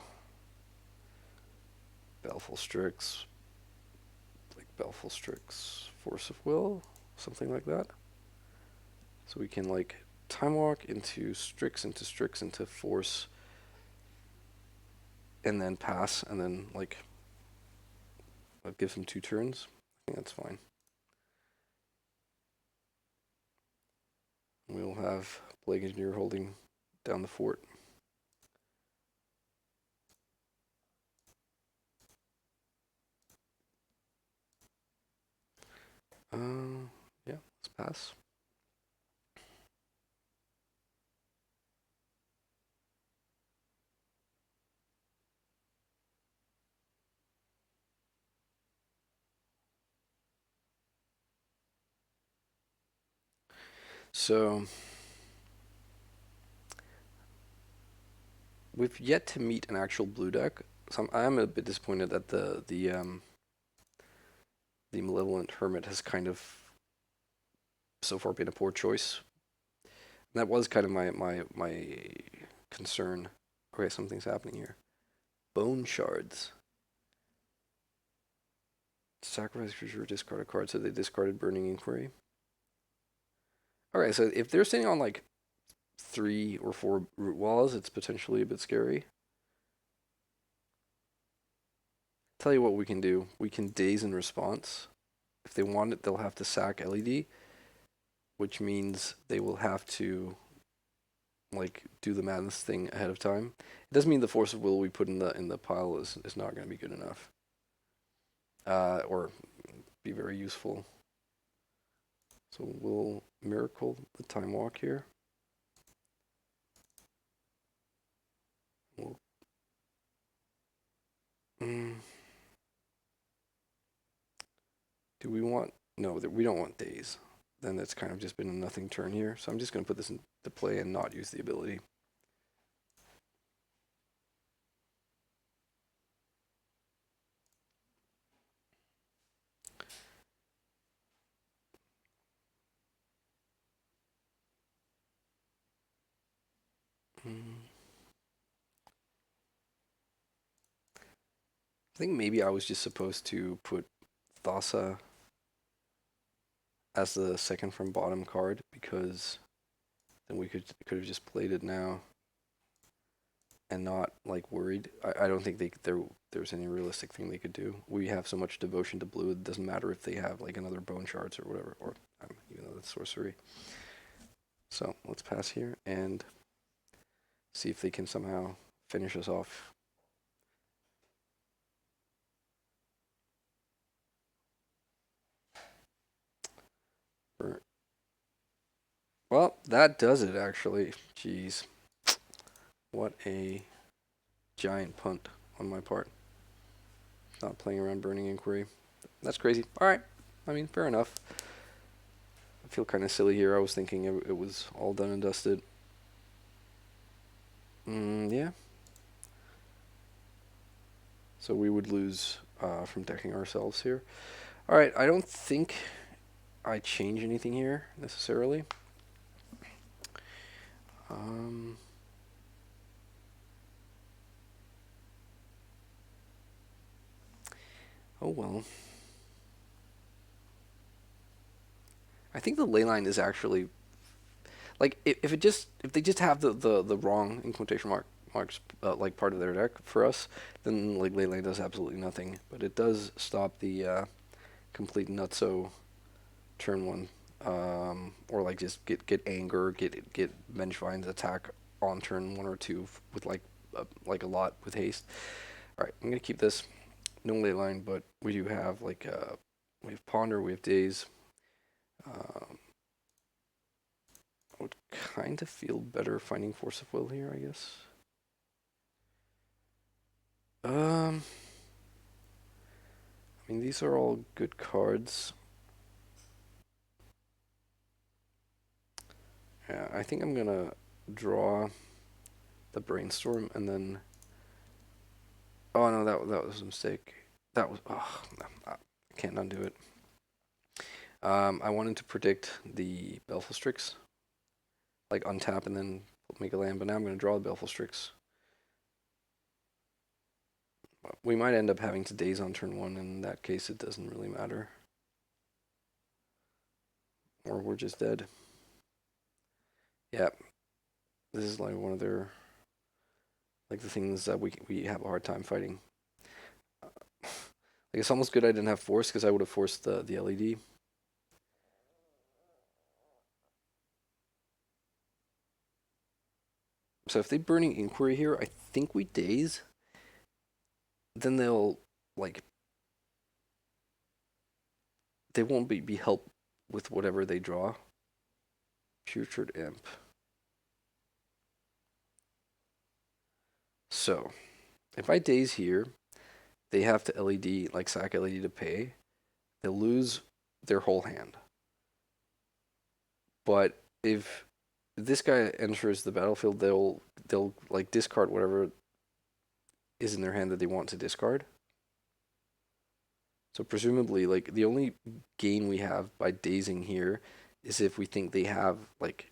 S1: Baleful Strix, like Baleful Strix, Force of Will, something like that. So we can like time walk into Strix into Force, and then pass, and then like that gives him 2 turns. I think that's fine. We'll have Plague Engineer holding down the fort. Yeah, let's pass. So we've yet to meet an actual blue deck. So I'm a bit disappointed that the Malevolent Hermit has kind of so far been a poor choice. And that was kind of my concern. Okay, something's happening here. Bone Shards. Sacrifice creature, discard a card, so they discarded Burning Inquiry. Alright, so if they're sitting on like 3 or 4 root walls, it's potentially a bit scary. Tell you what we can do. We can Daze in response. If they want it, they'll have to sack LED, which means they will have to like do the madness thing ahead of time. It doesn't mean the Force of Will we put in the pile is not going to be good enough, or be very useful. So we'll Miracle the Time Walk here. We'll, do we want? No, we don't want Daze. Then it's kind of just been a nothing turn here. So I'm just going to put this into play and not use the ability. I think maybe I was just supposed to put Thassa as the second from bottom card, because then we could have just played it now and not like worried. I don't think there's any realistic thing they could do. We have so much devotion to blue, it doesn't matter if they have like another bone shards or whatever, or even though that's sorcery. So let's pass here and see if they can somehow finish us off. Well, that does it actually. Jeez. What a giant punt on my part. Not playing around Burning Inquiry. That's crazy. Alright. I mean, fair enough. I feel kind of silly here. I was thinking it was all done and dusted. Yeah. So we would lose from decking ourselves here. Alright, I don't think I change anything here necessarily. Oh well. I think the Leyline is actually like if they just have the wrong in quotation marks like part of their deck for us, then like Leyline does absolutely nothing. But it does stop the complete nutso turn one, or like just get anger, get Vengevines attack on turn 1 or 2 with like a lot with haste. All right, I'm gonna keep this. No Leyline, but we do have like we have Ponder, we have Daze. I would kind of feel better finding Force of Will here, I guess. I mean, these are all good cards. Yeah, I think I'm gonna draw the Brainstorm and then. Oh no, that was a mistake. That was. Oh, no, I can't undo it. I wanted to predict the Baleful Strix, like untap and then make a land, but now I'm gonna draw the Baleful Strix. We might end up having to Daze on turn one, and in that case it doesn't really matter. Or we're just dead. Yeah, this is like one of their, like the things that we have a hard time fighting. Like it's almost good I didn't have Force, because I would have forced the LED. So if they Burning Inquiry here, I think we Daze. Then they'll, like, they won't be helped with whatever they draw. Putrid Imp. So, if I Daze here, they have to LED, like sack LED to pay. They'll lose their whole hand. But if this guy enters the battlefield, they'll like discard whatever is in their hand that they want to discard. So presumably, like the only gain we have by dazing here is if we think they have like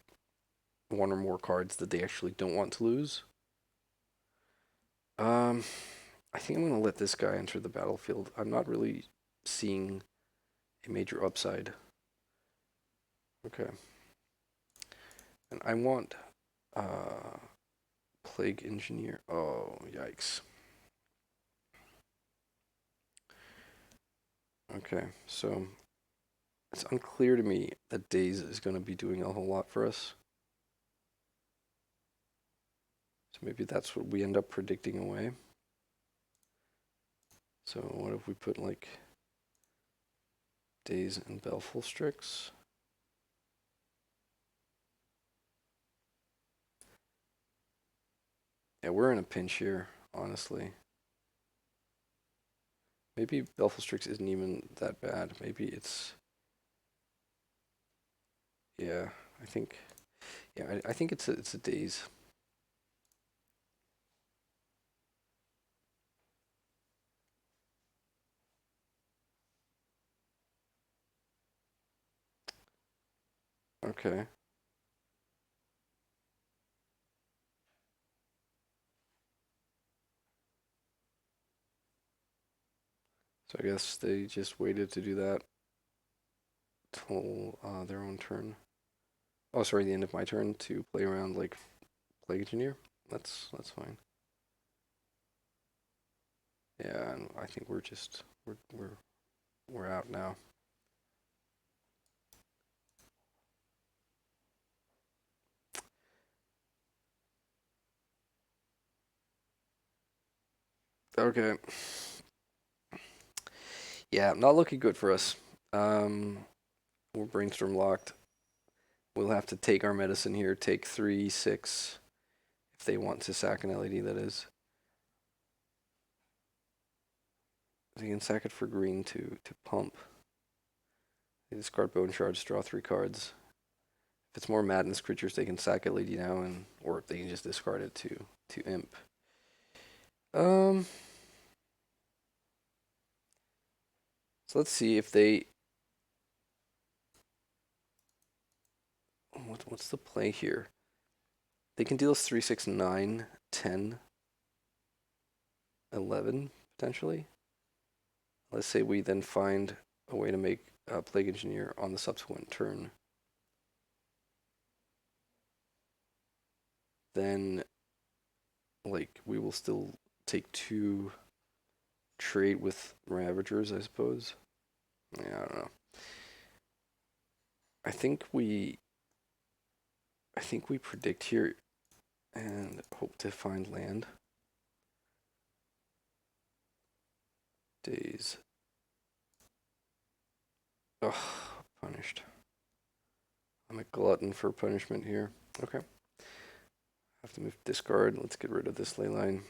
S1: one or more cards that they actually don't want to lose. I think I'm gonna let this guy enter the battlefield. I'm not really seeing a major upside. Okay. And I want Plague Engineer. Oh, yikes. Okay, so it's unclear to me that Daze is going to be doing a whole lot for us. So maybe that's what we end up predicting away. So what if we put like Daze and Baleful Strix? Yeah, we're in a pinch here, honestly. Maybe Baleful Strix isn't even that bad. Maybe it's... Yeah, I think... Yeah, I think it's a Daze. Okay. So I guess they just waited to do that till their own turn. Oh, sorry, the end of my turn to play around like Plague Engineer. That's fine. Yeah, and I think we're just we're out now. Okay. Yeah, not looking good for us. We're Brainstorm locked. We'll have to take our medicine here. Take 3, 6, if they want to sack an LED. That is. They can sack it for green to pump. They discard Bone Shards, draw 3 cards. If it's more Madness creatures, they can sack LED now, and or they can just discard it to imp. So let's see if they. What's the play here? They can deal us 3, 6, 9, 10, 11 potentially. Let's say we then find a way to make Plague Engineer on the subsequent turn. Then, like, we will still take 2 trade with Ravagers, I suppose. Yeah, I don't know. I think we predict here and hope to find land. Daze. Ugh, punished. I'm a glutton for punishment here. Okay. Have to move discard. Let's get rid of this Leyline.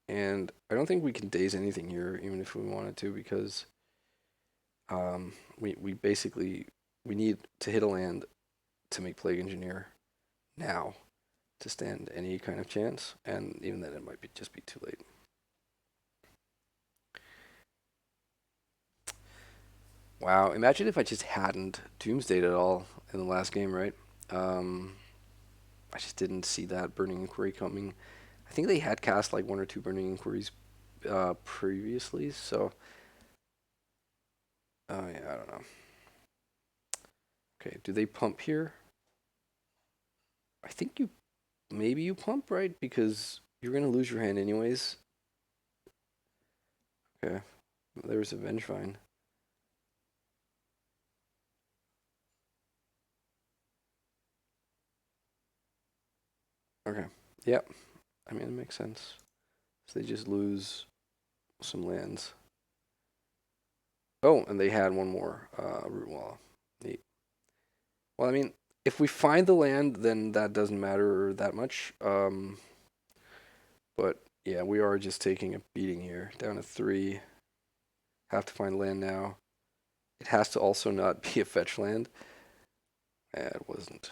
S1: And I don't think we can Daze anything here, even if we wanted to, because we basically we need to hit a land to make Plague Engineer now to stand any kind of chance, and even then it might just be too late. Wow, imagine if I just hadn't Doomsdayed at all in the last game, right? I just didn't see that Burning Inquiry coming. I think they had cast like 1 or 2 Burning Inquiries previously, so... Oh yeah, I don't know. Okay, do they pump here? I think maybe you pump, right? Because you're going to lose your hand anyways. Okay, there's a Vengevine. Okay, yep. I mean, it makes sense. So they just lose some lands. Oh, and they had one more root wall. Neat. Well, I mean, if we find the land, then that doesn't matter that much. But yeah, we are just taking a beating here. Down to 3. Have to find land now. It has to also not be a fetch land. It wasn't.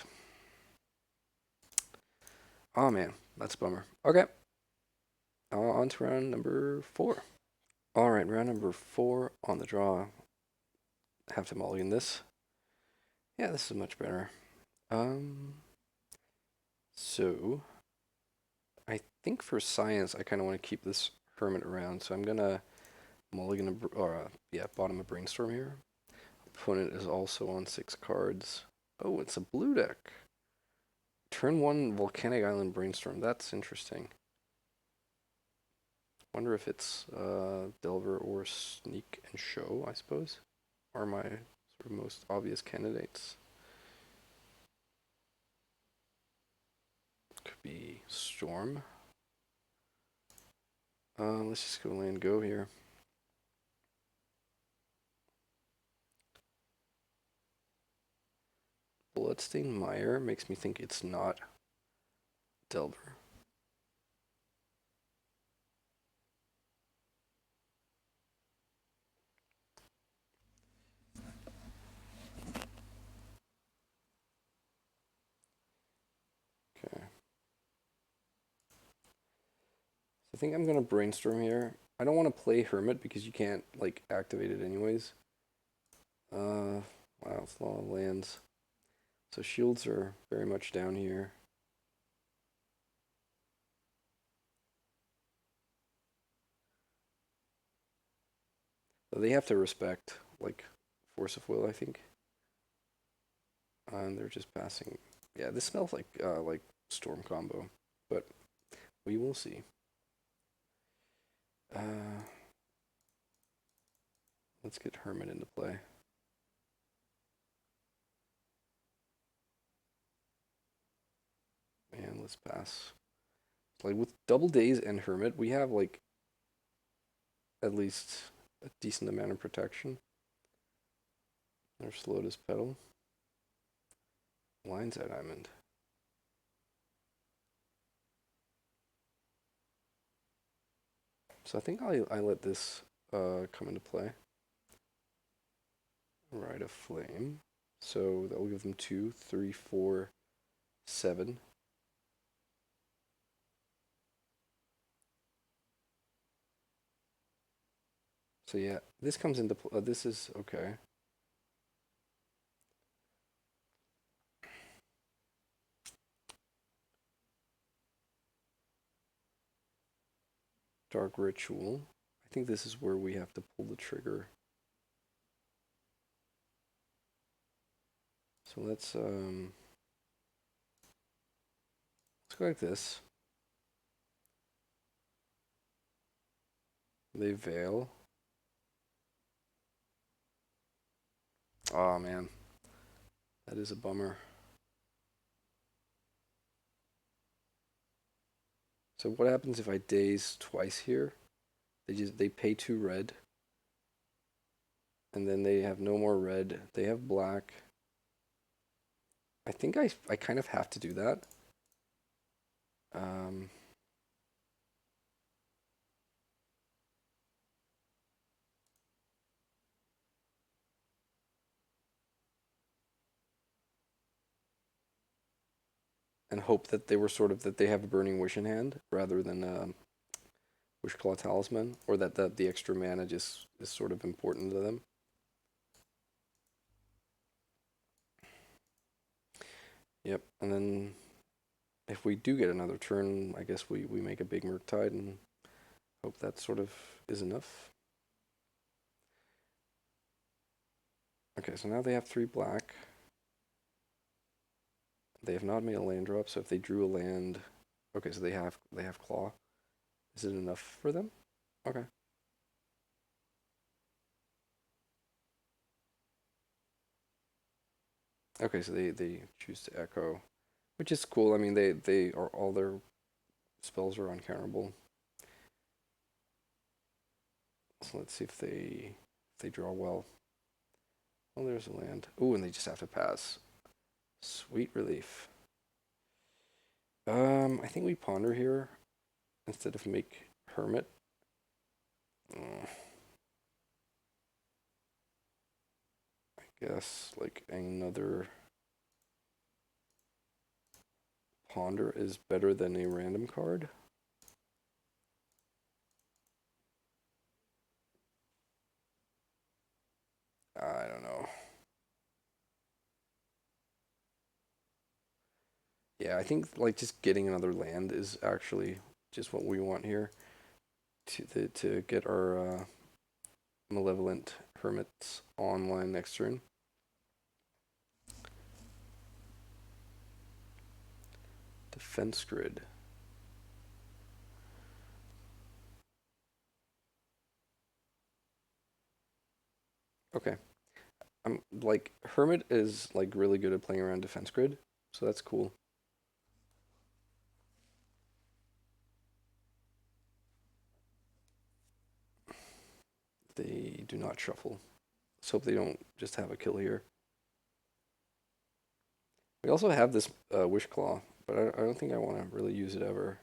S1: Oh man, that's a bummer. Okay. On to round number 4. Alright, round number 4 on the draw. Have to mulligan this. Yeah, this is much better. So I think for science, I kind of want to keep this Hermit around, so I'm gonna mulligan bottom of Brainstorm here. Opponent is also on 6 cards. Oh, it's a blue deck. Turn 1 Volcanic Island Brainstorm. That's interesting. Wonder if it's Delver or Sneak and Show, I suppose, are my sort of most obvious candidates. Could be Storm. Let's just go land go here. Bloodstained Mire makes me think it's not Delver. Okay. I think I'm gonna Brainstorm here. I don't want to play Hermit because you can't like activate it anyways. Wow, it's a lot of lands. So shields are very much down here. So they have to respect like Force of Will, I think. And they're just passing. Yeah, this smells like Storm combo, but we will see. Let's get Hermit into play. And let's pass. Like with double Daze and Hermit, we have like at least a decent amount of protection. There's Lotus Petal. Lines at Diamond. So I think I let this come into play. Ride of Flame. So that will give them 2, 3, 4, 7. So yeah, this comes into play. This is okay. Dark Ritual. I think this is where we have to pull the trigger. So let's go like this. They veil. Oh man, that is a bummer. So what happens if I daze twice here? They pay 2 red, and then they have no more red. They have black. I think I kind of have to do that. and hope that they were sort of that they have a Burning Wish in hand rather than Wishclaw Talisman, or that the extra mana just is sort of important to them. Yep, and then if we do get another turn, I guess we make a big Murktide and hope that sort of is enough. Okay, so now they have 3 black. They have not made a land drop, so if they drew a land, okay, so they have claw. Is it enough for them? Okay. Okay, so they choose to echo, which is cool. I mean, they are all their spells are uncounterable. So let's see if they draw well. Oh, there's a land. Ooh, and they just have to pass. Sweet relief. I think we ponder here instead of make Hermit. I guess like another ponder is better than a random card. I don't know. Yeah, I think like just getting another land is actually just what we want here to get our Malevolent Hermits online next turn. Defense grid. Okay. I'm like Hermit is like really good at playing around defense grid, so that's cool. They do not shuffle. Let's hope they don't just have a kill here. We also have this Wish Claw, but I don't think I want to really use it ever.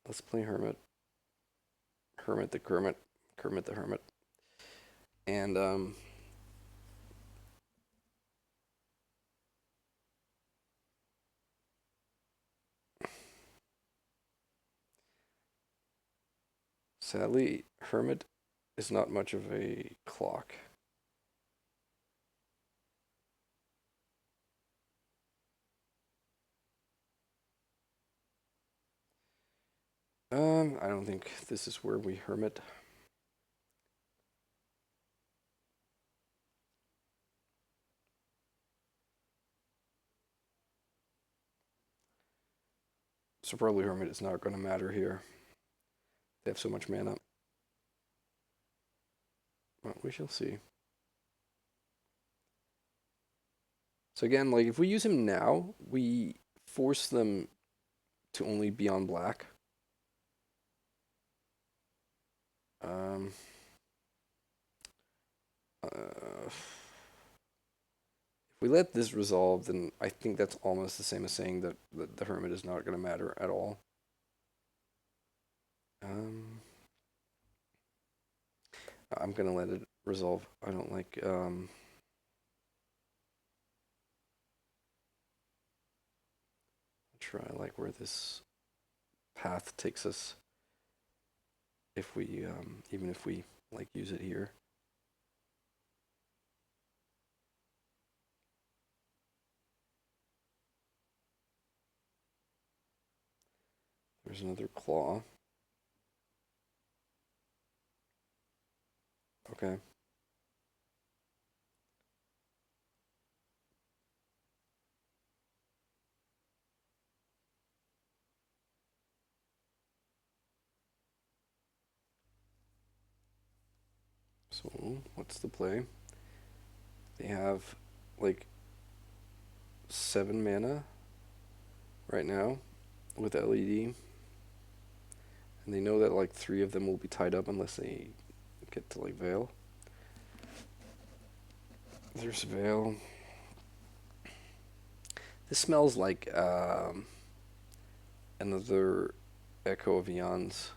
S1: Let's play Hermit. Hermit the Kermit. Kermit the Hermit. And sadly, Hermit is not much of a clock. I don't think this is where we Hermit. So probably Hermit is not going to matter here. They have so much mana. Well, we shall see. So again, like if we use him now, we force them to only be on black. If we let this resolve, then I think that's almost the same as saying that the Hermit is not going to matter at all. I'm going to let it resolve. I don't like... Try like where this path takes us if we even if we like use it here. There's another claw. Okay. So what's the play? They have like 7 mana right now with LED. And they know that like 3 of them will be tied up unless they get to like Veil. There's Veil. This smells like another Echo of Aeons.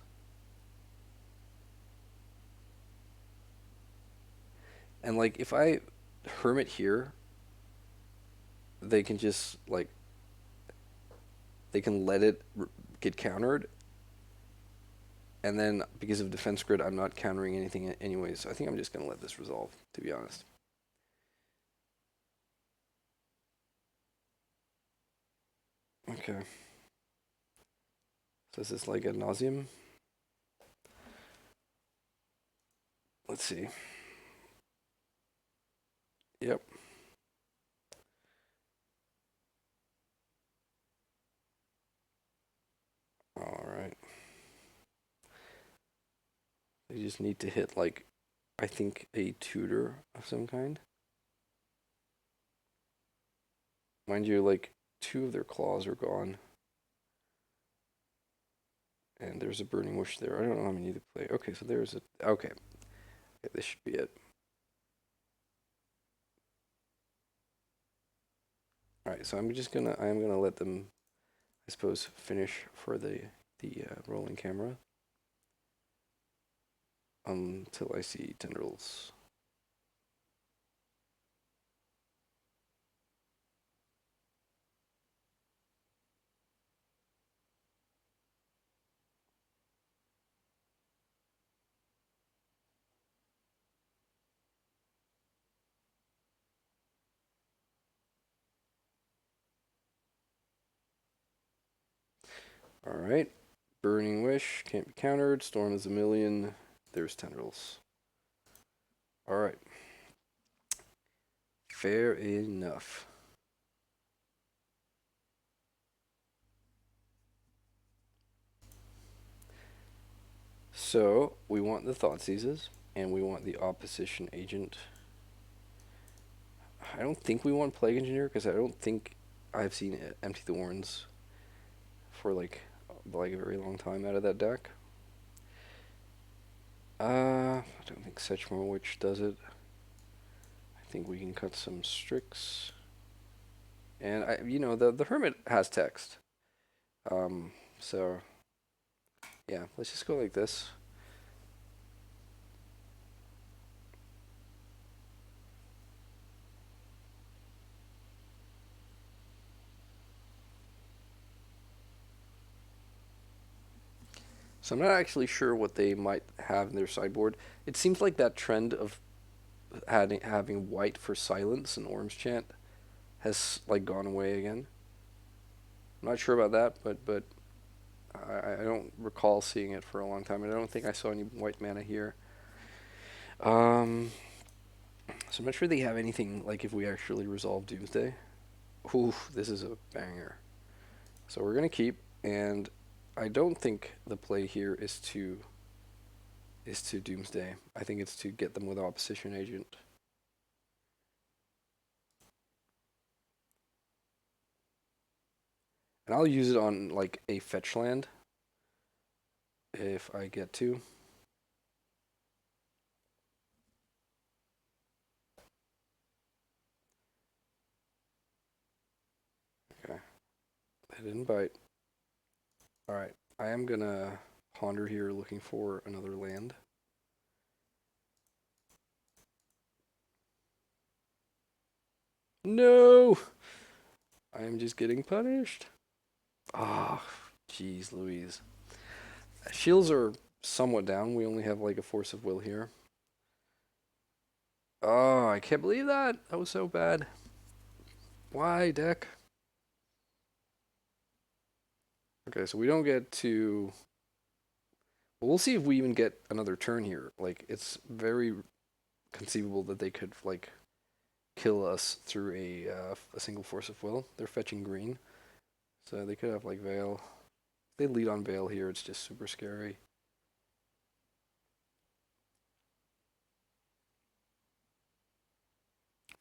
S1: And like if I Hermit here, they can just like they can let it get countered, and then because of defense grid, I'm not countering anything anyways. So I think I'm just gonna let this resolve, to be honest. Okay. So is this like a nauseum? Let's see. Yep. All right. They just need to hit like, I think a tutor of some kind. Mind you, like 2 of their claws are gone. And there's a Burning Wish there. I don't know how many to play. Okay, so there's a... Okay. This should be it. Alright, so I'm gonna let them, I suppose, finish for the rolling camera. Until I see tendrils. Alright. Burning Wish, can't be countered. Storm is a million. There's tendrils. Alright. Fair enough. So, we want the Thoughtseizes, and we want the Opposition Agent. I don't think we want Plague Engineer, because I don't think I've seen Empty Thorns for like a very long time out of that deck. I don't think Sedgemoor Witch does it. I think we can cut some Strix. And the Hermit has text. So yeah, let's just go like this. So I'm not actually sure what they might have in their sideboard. It seems like that trend of having white for silence and orange chant has like gone away again. I'm not sure about that, but I don't recall seeing it for a long time, and I don't think I saw any white mana here. So I'm not sure they have anything like if we actually resolve Doomsday. Ooh, this is a banger. So we're gonna keep, and I don't think the play here is to Doomsday. I think it's to get them with Opposition Agent. And I'll use it on like a fetch land if I get to. Okay. They didn't bite. Alright. I am gonna ponder here looking for another land. No! I am just getting punished. Ah, oh, jeez Louise. Shields are somewhat down. We only have like a Force of Will here. Oh, I can't believe that. That was so bad. Why, deck? Okay, so we don't get to... Well, we'll see if we even get another turn here. Like, it's very conceivable that they could, like, kill us through a single Force of Will. They're fetching green. So they could have, like, Veil. If they lead on Veil here, it's just super scary.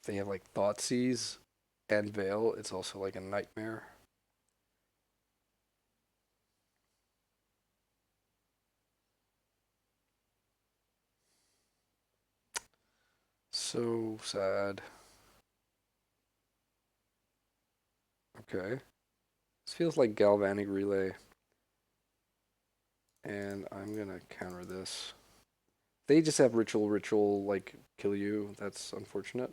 S1: If they have, like, Thoughtseize and Veil, it's also, like, a nightmare. So sad. Okay. This feels like Galvanic Relay. And I'm gonna counter this. They just have ritual, like, kill you. That's unfortunate.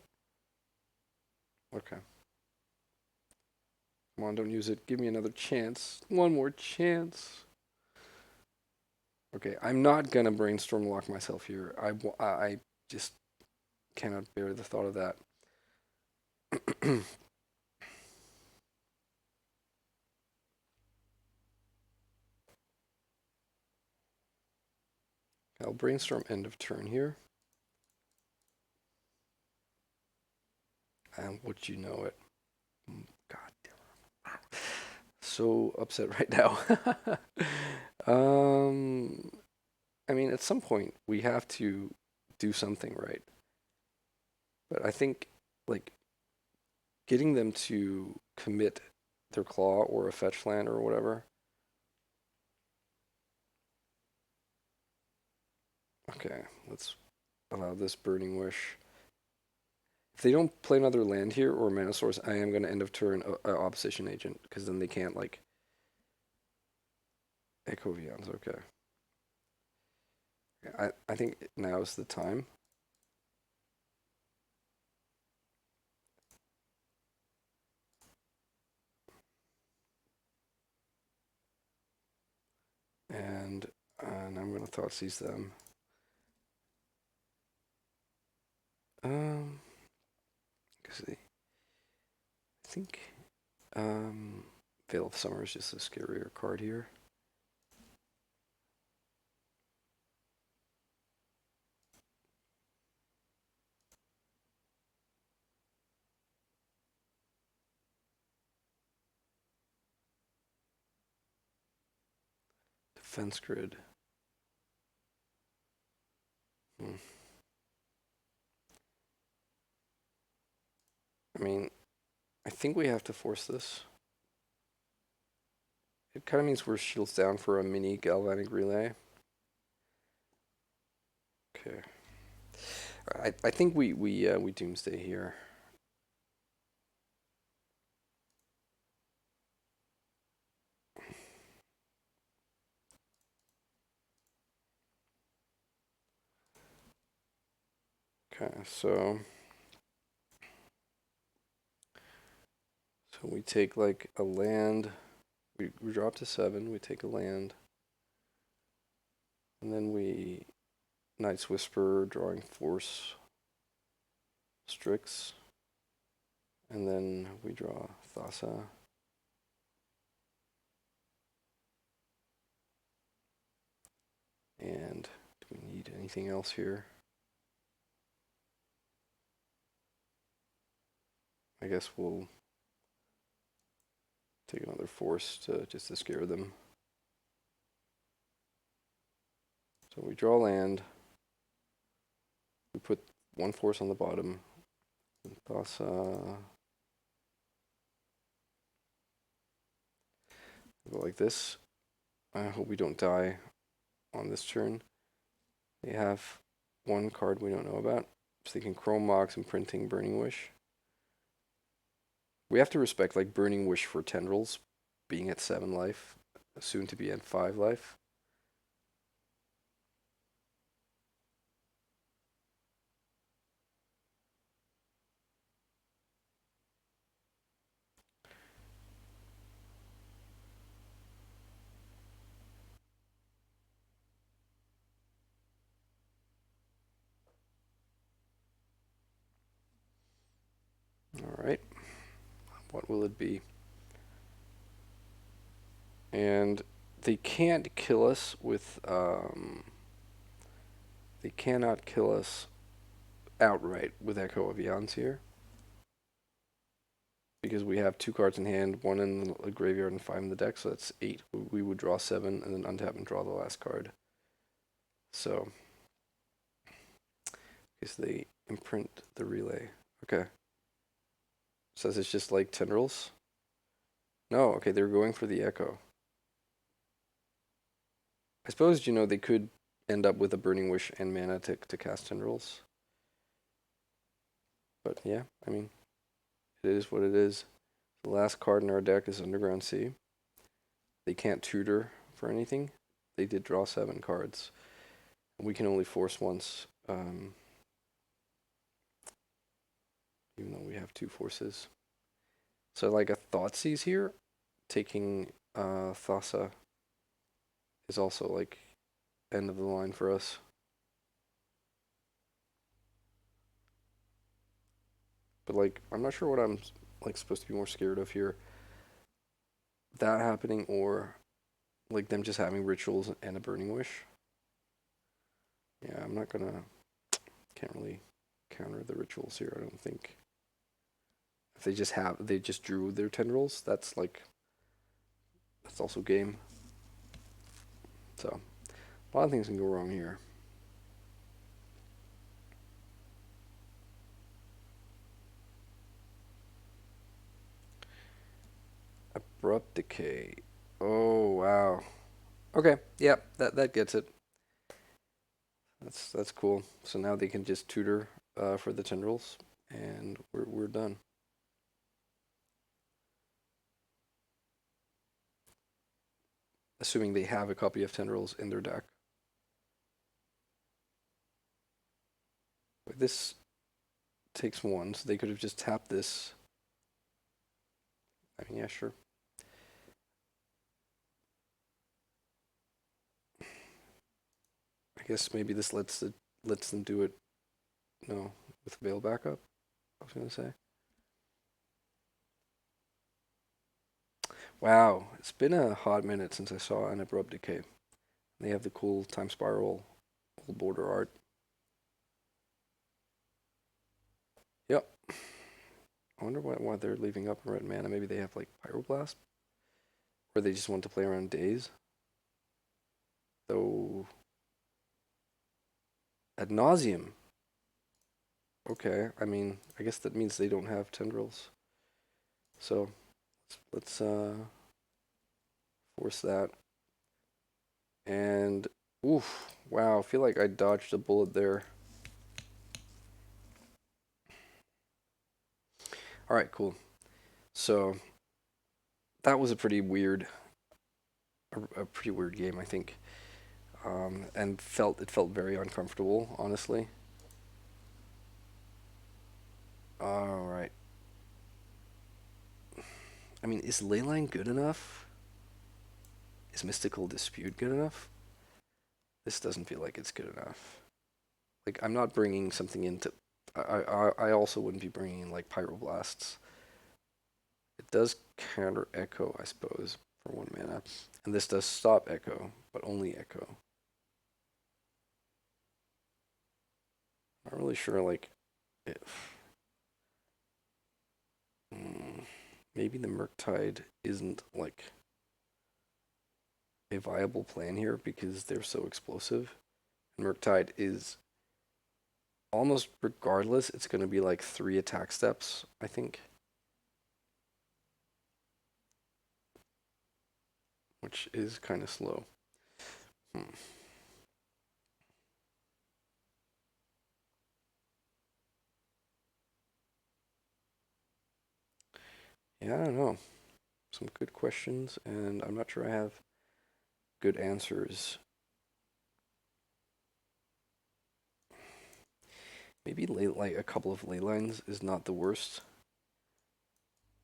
S1: Okay. Come on, don't use it. Give me another chance. One more chance. Okay, I'm not gonna brainstorm lock myself here. I just cannot bear the thought of that. I'll brainstorm end of turn here. And would you know it? God damn it. So upset right now. I mean, at some point, we have to do something right. But I think, like, getting them to commit their claw or a fetch land or whatever. Okay, let's allow this Burning Wish. If they don't play another land here or mana source, I am going to end of turn opposition agent, because then they can't, like, Echo of Aeons. Okay. I think now is the time. And I'm going to Thoughtseize them. Because I think Veil of Summer is just a scarier card here. Defense grid. I mean, I think we have to force this. It kind of means we're shields down for a mini galvanic relay. Okay. I think we Doomsday here. Okay, so we take like a land. We drop to 7. We take a land, and then we Night's Whisper, drawing Force Strix, and then we draw Thassa. And do we need anything else here? I guess we'll take another force just to scare them. So we draw land. We put one force on the bottom. Thassa. Go like this. I hope we don't die on this turn. They have one card we don't know about. So they can Chrome Mox and printing Burning Wish. We have to respect like Burning Wish for Tendrils being at 7 life, soon to be at 5 life. Alright. What will it be? And they can't kill us with they cannot kill us outright with Echo of Aeons here. Because we have 2 cards in hand, 1 in the graveyard and 5 in the deck, so that's 8. We would draw 7 and then untap and draw the last card. So, because they imprint the relay. Okay. Says it's just like Tendrils. No, okay, they're going for the Echo. I suppose, you know, they could end up with a Burning Wish and mana to cast Tendrils. But yeah, I mean, it is what it is. The last card in our deck is Underground Sea. They can't tutor for anything. They did draw 7 cards. We can only force once, even though we have 2 forces. So like a Thoughtseize here, taking Thassa is also like end of the line for us. But like I'm not sure what I'm like supposed to be more scared of here. That happening or like them just having rituals and a burning wish. Yeah, I'm not gonna can't really counter the rituals here, I don't think. If they just drew their tendrils, that's also game. So a lot of things can go wrong here. Abrupt decay. Oh wow. Okay, yeah, that gets it. That's cool. So now they can just tutor for the tendrils, and we're done. Assuming they have a copy of tendrils in their deck. But this takes one, so they could have just tapped this. I mean, yeah, sure. I guess maybe this lets them do it. No, with Veil backup. I was gonna say. Wow, it's been a hot minute since I saw an abrupt decay. They have the cool time spiral old border art. Yep. I wonder why they're leaving up red mana. Maybe they have like Pyroblast, or they just want to play around Daze. Though ad nauseum. Okay, I mean, I guess that means they don't have tendrils. So let's force that. And oof, wow, I feel like I dodged a bullet there. All right, cool. So that was a pretty weird, a pretty weird game, I think, and it felt very uncomfortable, honestly. All right. I mean, is Leyline good enough? Is Mystical Dispute good enough? This doesn't feel like it's good enough. Like I'm not bringing something into. I also wouldn't be bringing in like Pyroblasts. It does counter Echo, I suppose, for 1 mana, and this does stop Echo, but only Echo. Not really sure, like, if maybe the Murktide isn't like a viable plan here because they're so explosive. Murktide is almost regardless, it's going to be like 3 attack steps, I think. Which is kind of slow. Yeah, I don't know. Some good questions, and I'm not sure I have good answers. Maybe like a couple of ley lines is not the worst.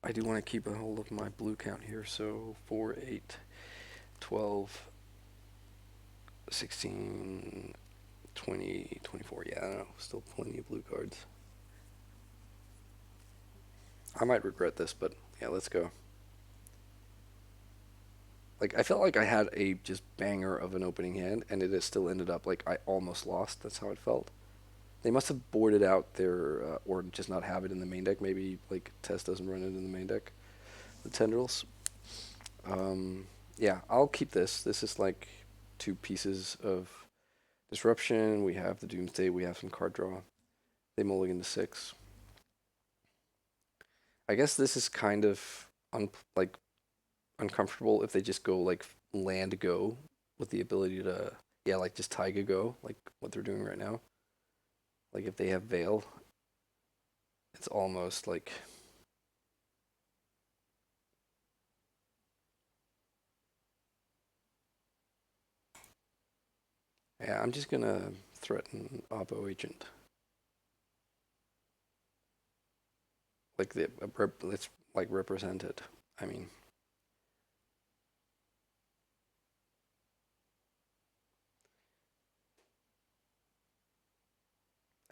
S1: I do want to keep a hold of my blue count here, so 4, 8, 12, 16, 20, 24. Yeah, I don't know. Still plenty of blue cards. I might regret this, but yeah, let's go. Like, I felt like I had a just banger of an opening hand, and it has still ended up like I almost lost. That's how it felt. They must have boarded out their, or just not have it in the main deck. Maybe like Tess doesn't run it in the main deck. The tendrils. Yeah, I'll keep this. This is like 2 pieces of disruption. We have the Doomsday. We have some card draw. They mulligan to 6. I guess this is kind of like uncomfortable if they just go like land go with the ability to, yeah, like just Taiga go, like what they're doing right now. Like if they have Veil, it's almost like, yeah, I'm just gonna threaten Oppo Agent. Like the let's like represent it. I mean,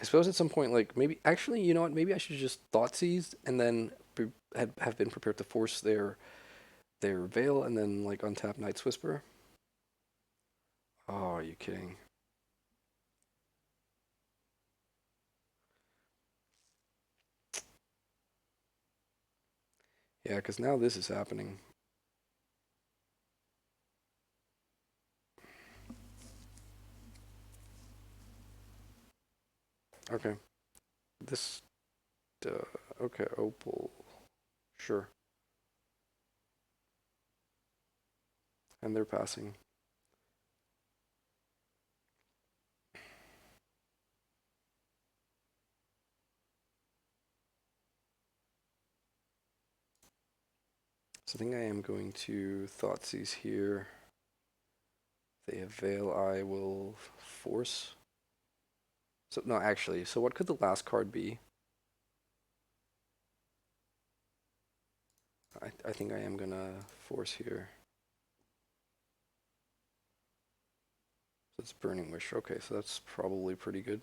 S1: I suppose at some point, like maybe actually, you know what? Maybe I should just Thoughtseize and then have been prepared to force their Veil and then like untap Night's Whisper. Oh, are you kidding? Yeah, because now this is happening. Okay, this. Okay, Opal. Sure, and they're passing. So I think I am going to Thoughtseize here. If they have Veil, I will force. So no, actually, so what could the last card be? I think I am gonna force here. So it's Burning Wish. Okay, so that's probably pretty good.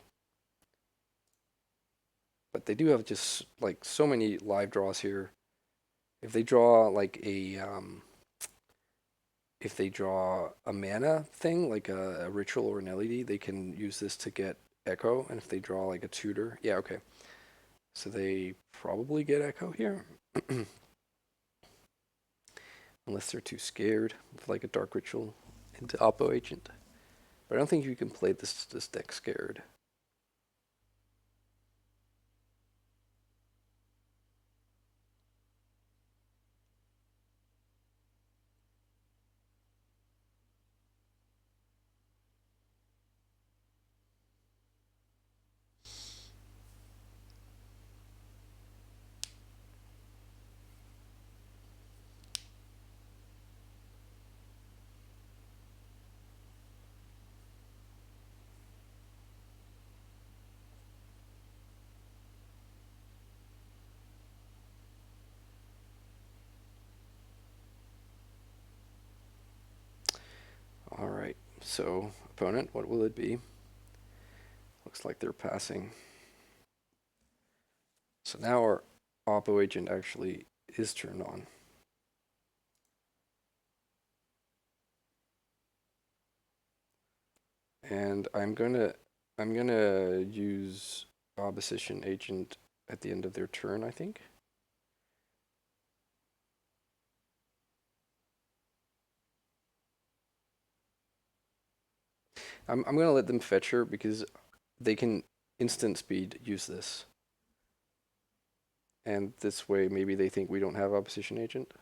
S1: But they do have just like so many live draws here. If they draw like if they draw a mana thing, like a ritual or an LED, they can use this to get Echo. And if they draw like a tutor, yeah, okay. So they probably get Echo here. Unless they're too scared of like a Dark Ritual into Oppo Agent. But I don't think you can play this deck scared. Alright, so opponent, what will it be? Looks like they're passing. So now our Oppo Agent actually is turned on. And I'm gonna use Opposition Agent at the end of their turn, I think. I'm gonna let them fetch her because they can instant speed use this. And this way maybe they think we don't have Opposition Agent.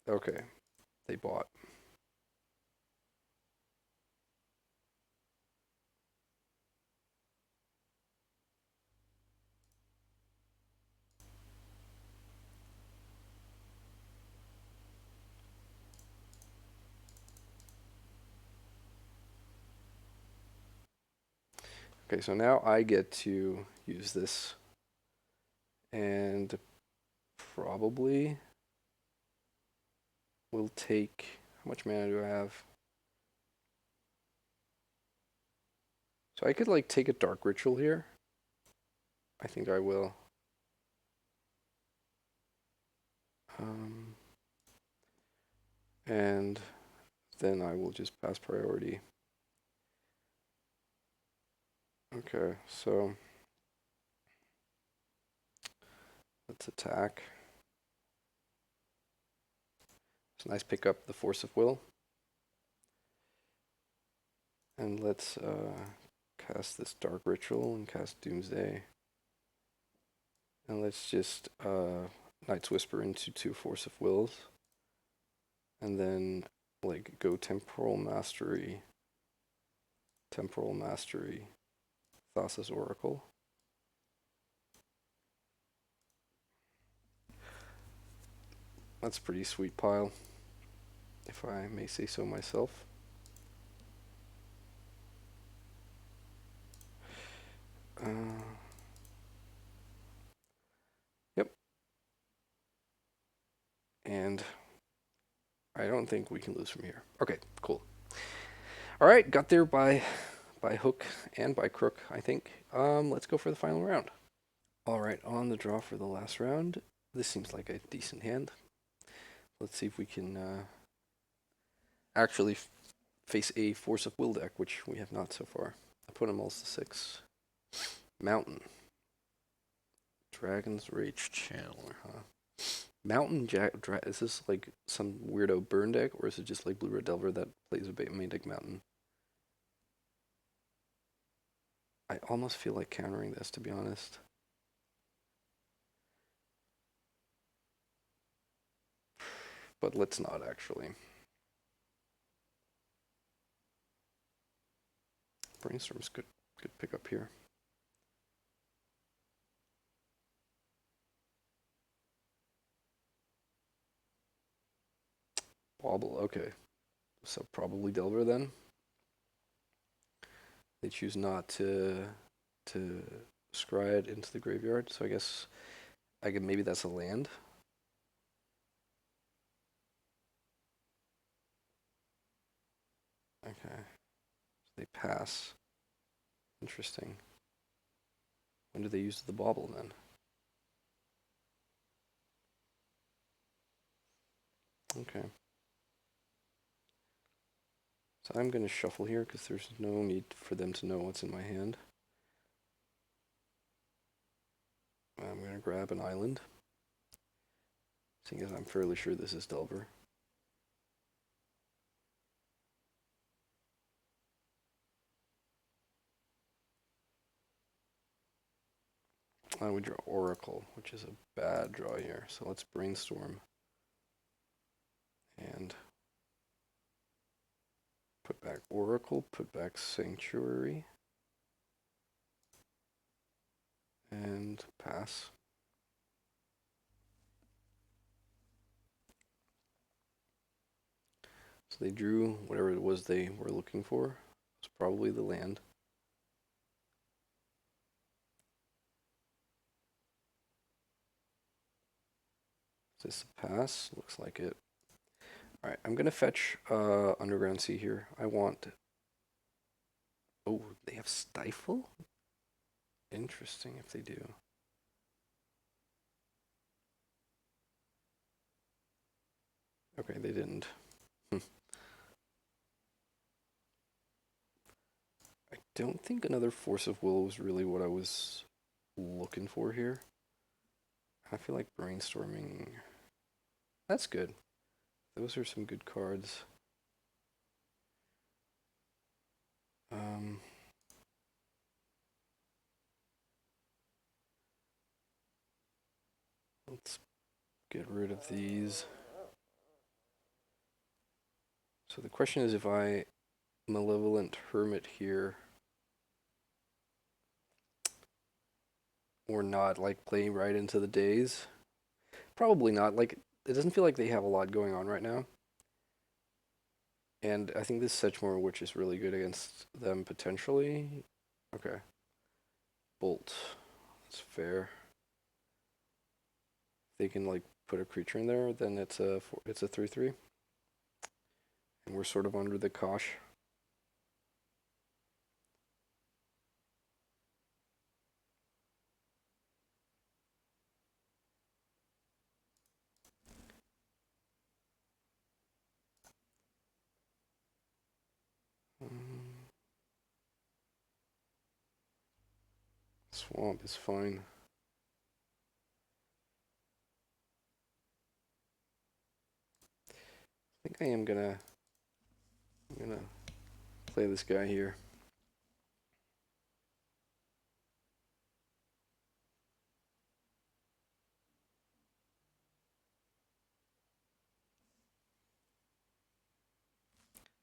S1: Okay. They bought. Okay, so now I get to use this. And probably will take, how much mana do I have? So I could like take a Dark Ritual here. I think I will. And then I will just pass priority. Okay, so let's attack. It's nice pick up the Force of Will. And let's cast this Dark Ritual and cast Doomsday. And let's just Night's Whisper into 2 Force of Wills. And then like go Temporal Mastery. Temporal Mastery. Thassa's Oracle. That's a pretty sweet pile, if I may say so myself. I don't think we can lose from here. Okay, cool. All right, got there by hook and by crook, I think. Let's go for the final round. All right, on the draw for the last round. This seems like a decent hand. Let's see if we can actually face a Force of Will deck, which we have not so far. I put them all to 6. Mountain. Dragon's Rage Channeler, huh? Mountain is this like some weirdo burn deck, or is it just like Blue Red Delver that plays a main deck Mountain? I almost feel like countering this, to be honest. But let's not, actually. Brainstorm's good pickup here. Wobble, okay. So probably Delver then. They choose not to scry it into the graveyard, so I guess maybe that's a land. Okay. So they pass. Interesting. When do they use the bauble then? Okay. So I'm going to shuffle here because there's no need for them to know what's in my hand. I'm going to grab an island, seeing as I'm fairly sure this is Delver. We draw Oracle, which is a bad draw here. So let's Brainstorm and put back Oracle, put back Sanctuary, and pass. So they drew whatever it was they were looking for. It's probably the land. Is this a pass? Looks like it. Alright, I'm gonna fetch Underground Sea here. I want... Oh, they have Stifle? Interesting if they do. Okay, they didn't. I don't think another Force of Will was really what I was looking for here. I feel like Brainstorming... That's good. Those are some good cards. Let's get rid of these. So the question is if I Malevolent Hermit here or not, like play right into the Daze. Probably not. Like, it doesn't feel like they have a lot going on right now. And I think this Sedgemoor Witch is really good against them potentially. Okay. Bolt. That's fair. If they can like put a creature in there, then it's a 3/3. And we're sort of under the cosh. Swamp is fine. I think I'm gonna play this guy here.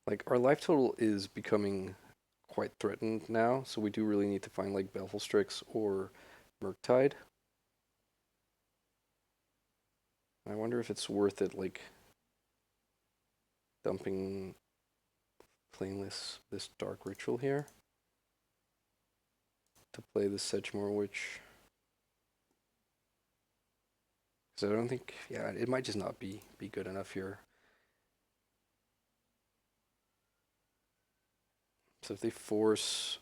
S1: Like, our life total is becoming quite threatened now, so we do really need to find like Baleful Strix or Murktide. I wonder if it's worth it, like dumping playing this Dark Ritual here to play the Sedgemoor Witch. Because I don't think, yeah, it might just not be good enough here. So if they force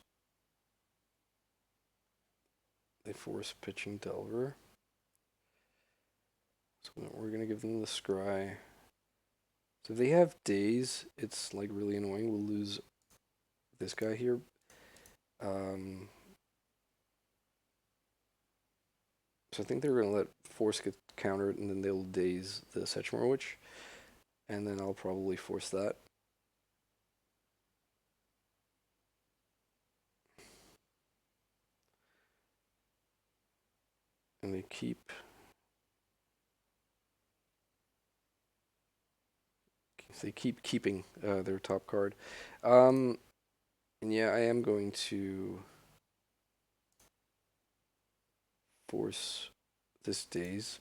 S1: pitching Delver. So we're gonna give them the Scry. So if they have Daze, it's like really annoying. We'll lose this guy here. So I think they're gonna let Force get countered, and then they'll Daze the Sedgemoor Witch, and then I'll probably force that. And they keep keeping their top card. And yeah, I am going to force this Daze.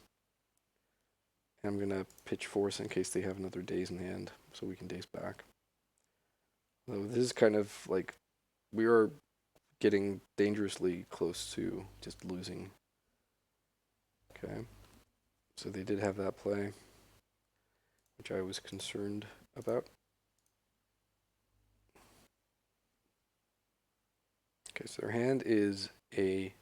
S1: I'm gonna pitch Force in case they have another Daze in hand, so we can Daze back. So this is kind of like we are getting dangerously close to just losing. Okay, so they did have that play, which I was concerned about. Okay, so their hand is a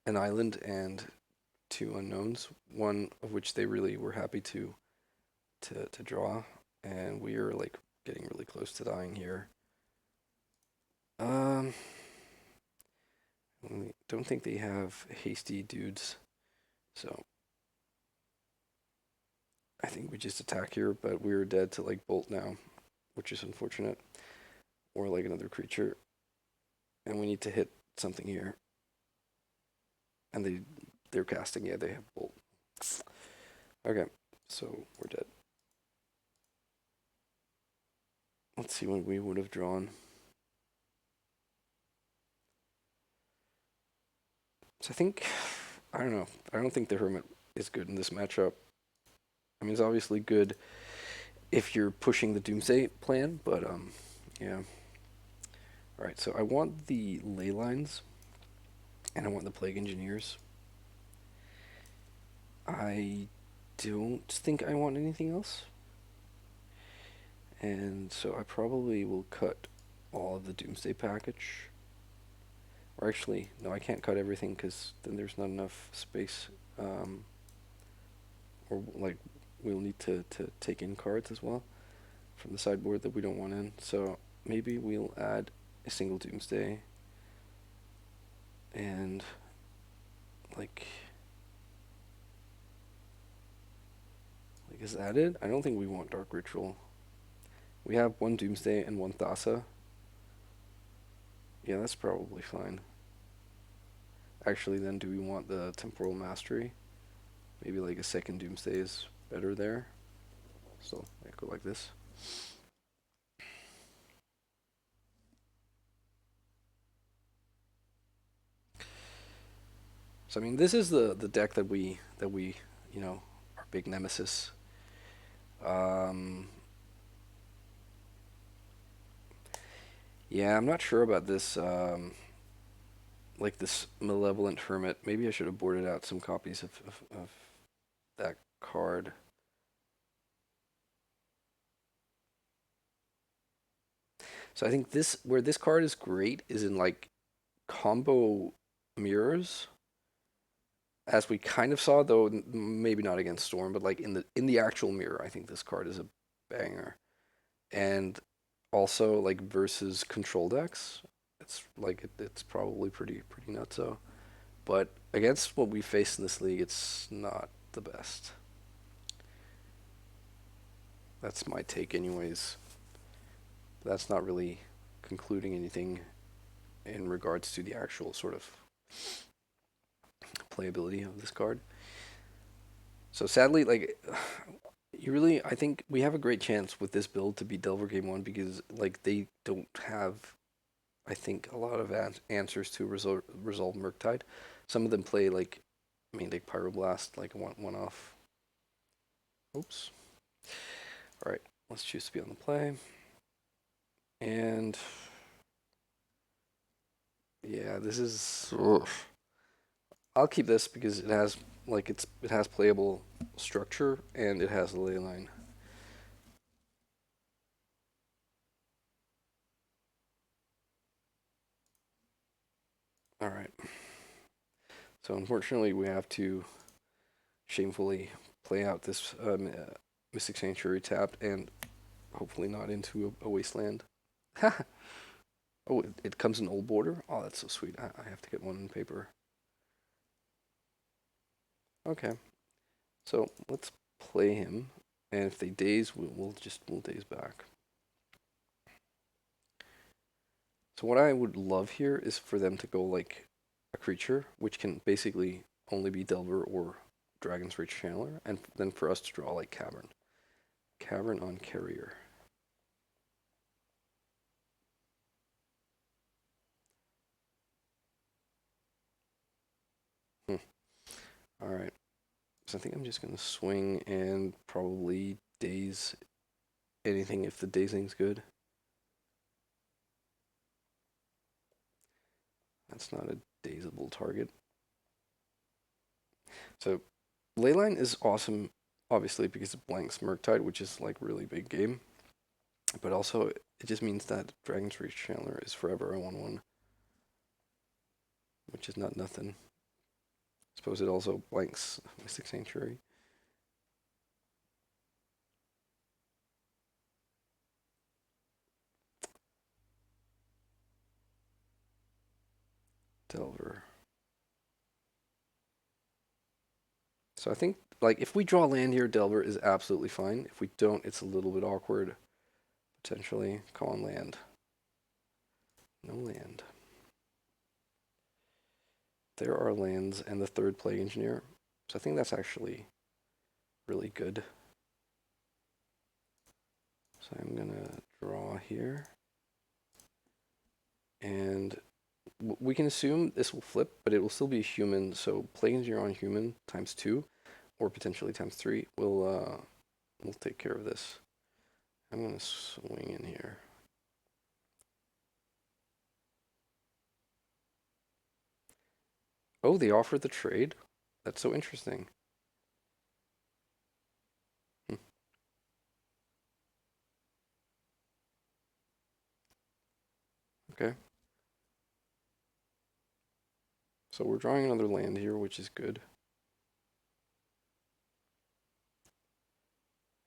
S1: an island and two unknowns, one of which they really were happy to draw, and we are like getting really close to dying here. I don't think they have hasty dudes, so I think we just attack here, but we're dead to like bolt now, which is unfortunate, or like another creature, and we need to hit something here. And they're casting, yeah, they have bolt. Okay, so we're dead. Let's see what we would have drawn. So I think, I don't know. I don't think the Hermit is good in this matchup. I mean, it's obviously good if you're pushing the Doomsday plan, but yeah. All right, so I want the Leylines, and I want the Plague Engineers. I don't think I want anything else. And so I probably will cut all of the Doomsday package. Or actually, no, I can't cut everything because then there's not enough space. Or like, we'll need to take in cards as well from the sideboard that we don't want in. So maybe we'll add a single Doomsday. And like is that it? I don't think we want Dark Ritual. We have one Doomsday and one Thassa. Yeah, that's probably fine. Actually, then, do we want the Temporal Mastery? Maybe like a second Doomsday is better there. So I go like this. So I mean, this is the deck that we you know, our big nemesis. Yeah, I'm not sure about this. Like this Malevolent Hermit. Maybe I should have boarded out some copies of that card. So I think where this card is great is in like combo mirrors, as we kind of saw, though maybe not against Storm, but like in the actual mirror, I think this card is a banger. And also like versus control decks, it's like it's probably pretty nutso. But against what we face in this league, it's not the best. That's my take, anyways. That's not really concluding anything in regards to the actual sort of playability of this card. So sadly, like, I think we have a great chance with this build to beat Delver game 1 because like they don't have, I think, a lot of answers to resolve Murktide. Some of them play like, I mean, like Pyroblast, like one off. Oops. All right, let's choose to be on the play. And yeah, this is. Ugh. I'll keep this because it has like it has playable structure and it has a ley line. So unfortunately, we have to shamefully play out this Mystic Sanctuary tapped and hopefully not into a wasteland. Oh, it comes in old border? Oh, that's so sweet. I have to get one in paper. Okay, so let's play him, and if they daze, we'll daze back. So what I would love here is for them to go like a creature, which can basically only be Delver or Dragon's Rage Channeler, and then for us to draw like Cavern. Cavern on Carrier. Alright, so I think I'm just going to swing and probably daze anything if the dazing's good. That's not a dazable target. So Leyline is awesome, obviously, because it blanks Murktide, which is like really big game. But also, it just means that Dragon's Rage Channeler is forever a 1/1, which is not nothing. I suppose it also blanks Mystic Sanctuary. Delver. So I think, like, if we draw land here, Delver is absolutely fine. If we don't, it's a little bit awkward. Potentially. Call on land. No land. There are lands and the third Plague Engineer. So I think that's actually really good. So I'm going to draw here. And we can assume this will flip, but it will still be a human. So Plague Engineer on human times 2, or potentially times 3, will take care of this. I'm going to swing in here. Oh, they offered the trade? That's so interesting. Okay. So we're drawing another land here, which is good.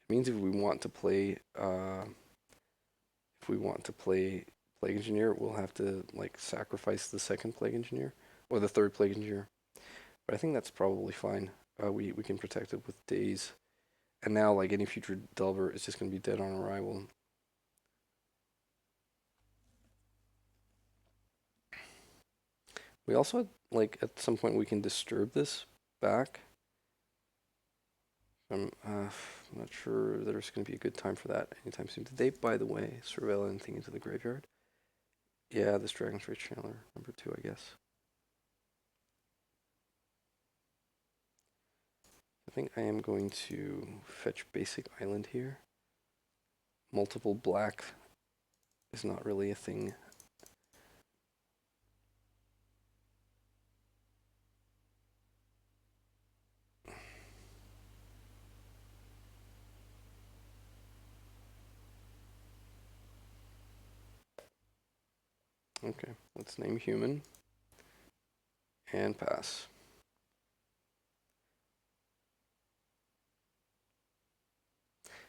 S1: It means if we want to play Plague Engineer, we'll have to like sacrifice the second Plague Engineer or the third Plague Engineer. But I think that's probably fine. We can protect it with Daze. And now like any future Delver is just gonna be dead on arrival. We also like at some point we can disturb this back. I'm not sure there's going to be a good time for that anytime soon. Did they, by the way, surveil anything into the graveyard? Yeah, this Dragon's Rage Channeler, number 2, I guess. I think I am going to fetch basic island here. Multiple black is not really a thing. Okay, let's name human and pass.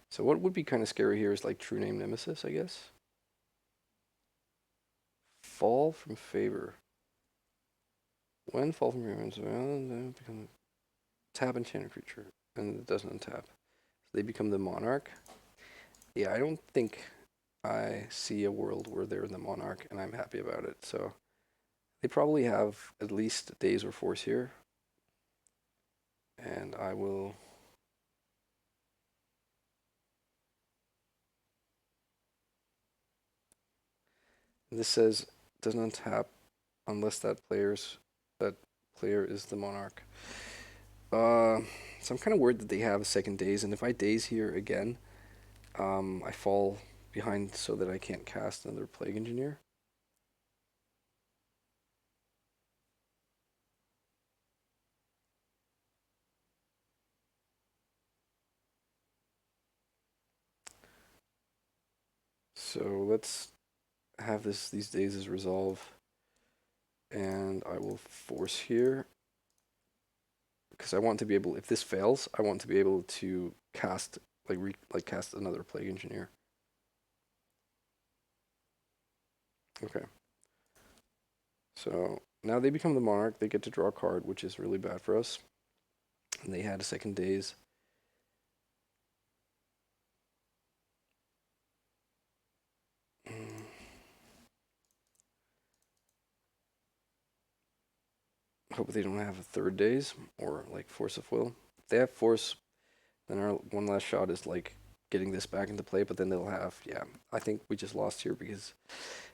S1: So what would be kind of scary here is like true name Nemesis, I guess. Fall from favor. When fall from favor, become tap enchanted creature, and it doesn't untap. So they become the monarch. Yeah, I don't think I see a world where they're the monarch, and I'm happy about it. So they probably have at least Daze or Force here, and I will. This says doesn't untap unless that player is the monarch. So I'm kind of worried that they have a second Daze, and if I Daze here again, I fall behind so that I can't cast another Plague Engineer. So let's have these Dazes resolve, and I will force here. because I want to be able, if this fails, I want to be able to cast, cast another Plague Engineer. Okay. So now they become the Monarch. They get to draw a card, which is really bad for us. And they had a second Daze. Hope they don't have a third Daze or like Force of Will. If they have Force, then our one last shot is like getting this back into play, but then they'll have, yeah, I think we just lost here because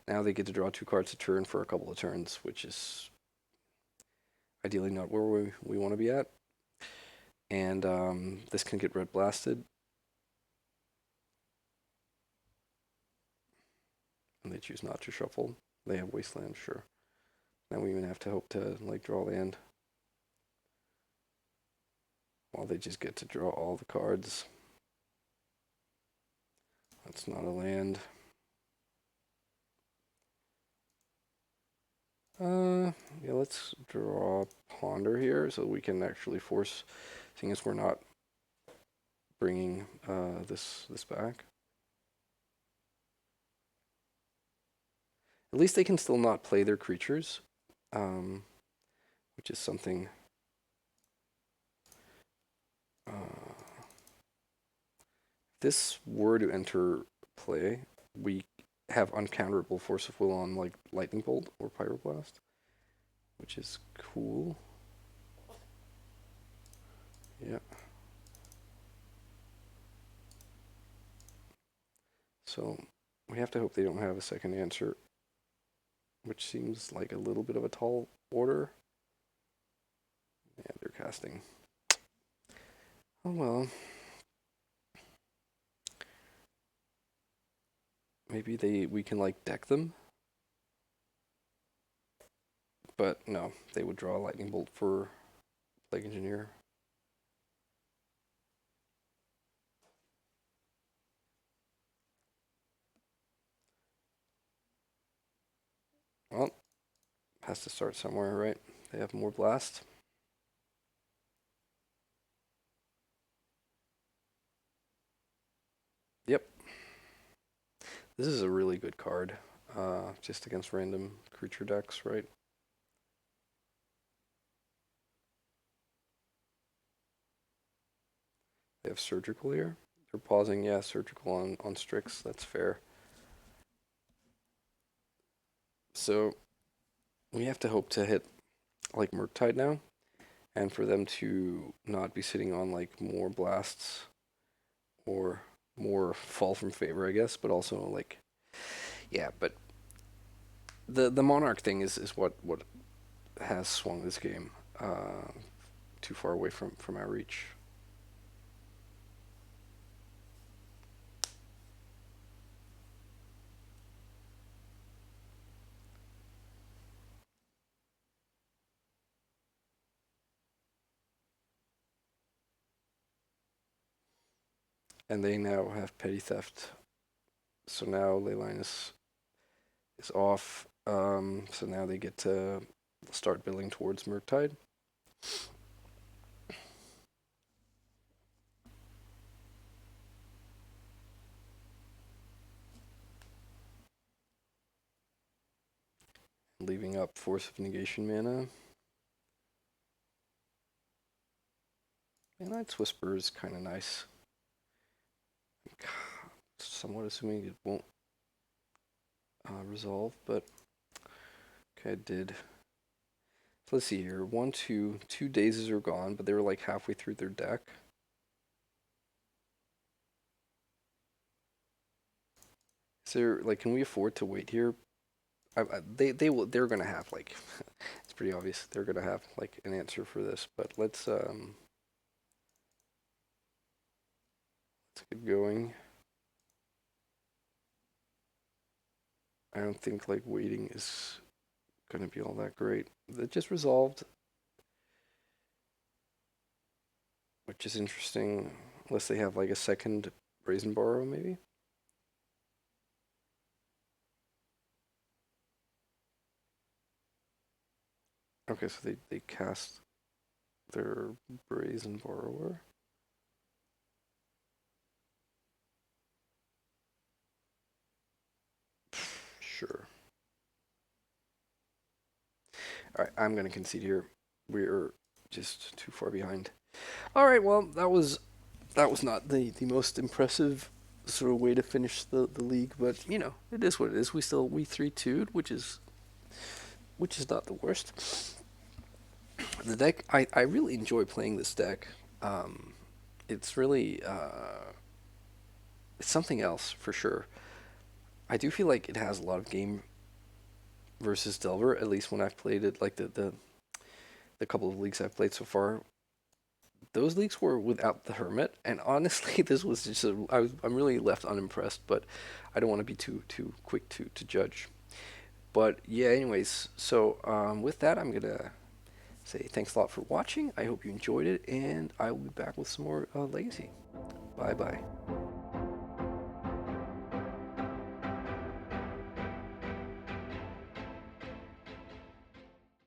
S1: now they get to draw 2 cards a turn for a couple of turns, which is ideally not where we want to be at. And this can get red blasted. And they choose not to shuffle. They have Wasteland, sure. Now we even have to hope to like draw land. While they just get to draw all the cards. That's not a land. Yeah, let's draw Ponder here so we can actually force, seeing as we're not bringing this back. At least they can still not play their creatures, which is something. If this were to enter play, we have uncounterable Force of Will on like Lightning Bolt or Pyroblast, which is cool. Yeah. So we have to hope they don't have a second answer, which seems like a little bit of a tall order. Yeah, they're casting. Oh well. Maybe we can like deck them. But no, they would draw a Lightning Bolt for Plague Engineer. Well, has to start somewhere, right? They have more blast. Yep. This is a really good card. Just against random creature decks, right? They have Surgical here. They're pausing, yeah, Surgical on Strix. That's fair. So we have to hope to hit like Murktide now, and for them to not be sitting on like more blasts or more fall from favor, I guess, but also like, yeah, but the Monarch thing is what has swung this game too far away from our reach. And they now have Petty Theft, so now Leyline is off. So now they get to start building towards Murktide. Leaving up Force of Negation mana. And Night's Whisper is kind of nice. Somewhat assuming it won't resolve, but okay, it did. So let's see here. 1, 2, 2 Dazes are gone, but they were like halfway through their deck. Is there like, can we afford to wait here? They're gonna have like it's pretty obvious they're gonna have like an answer for this, but let's get going. I don't think like waiting is gonna be all that great. It just resolved, which is interesting, unless they have like a second Brazen Borrow maybe. Okay, so they cast their Brazen Borrower. Sure. Alright, I'm going to concede here. We're just too far behind. Alright, well, that was not the most impressive sort of way to finish the league, but you know, it is what it is. We 3-2'd, which is not the worst. The deck, I really enjoy playing this deck. It's really it's something else for sure. I do feel like it has a lot of game versus Delver, at least when I've played it, like the couple of leagues I've played so far. Those leagues were without the Hermit, and honestly, this was just I'm really left unimpressed, but I don't want to be too quick to judge. But yeah, anyways, so with that, I'm gonna say thanks a lot for watching. I hope you enjoyed it, and I will be back with some more Legacy. Bye bye.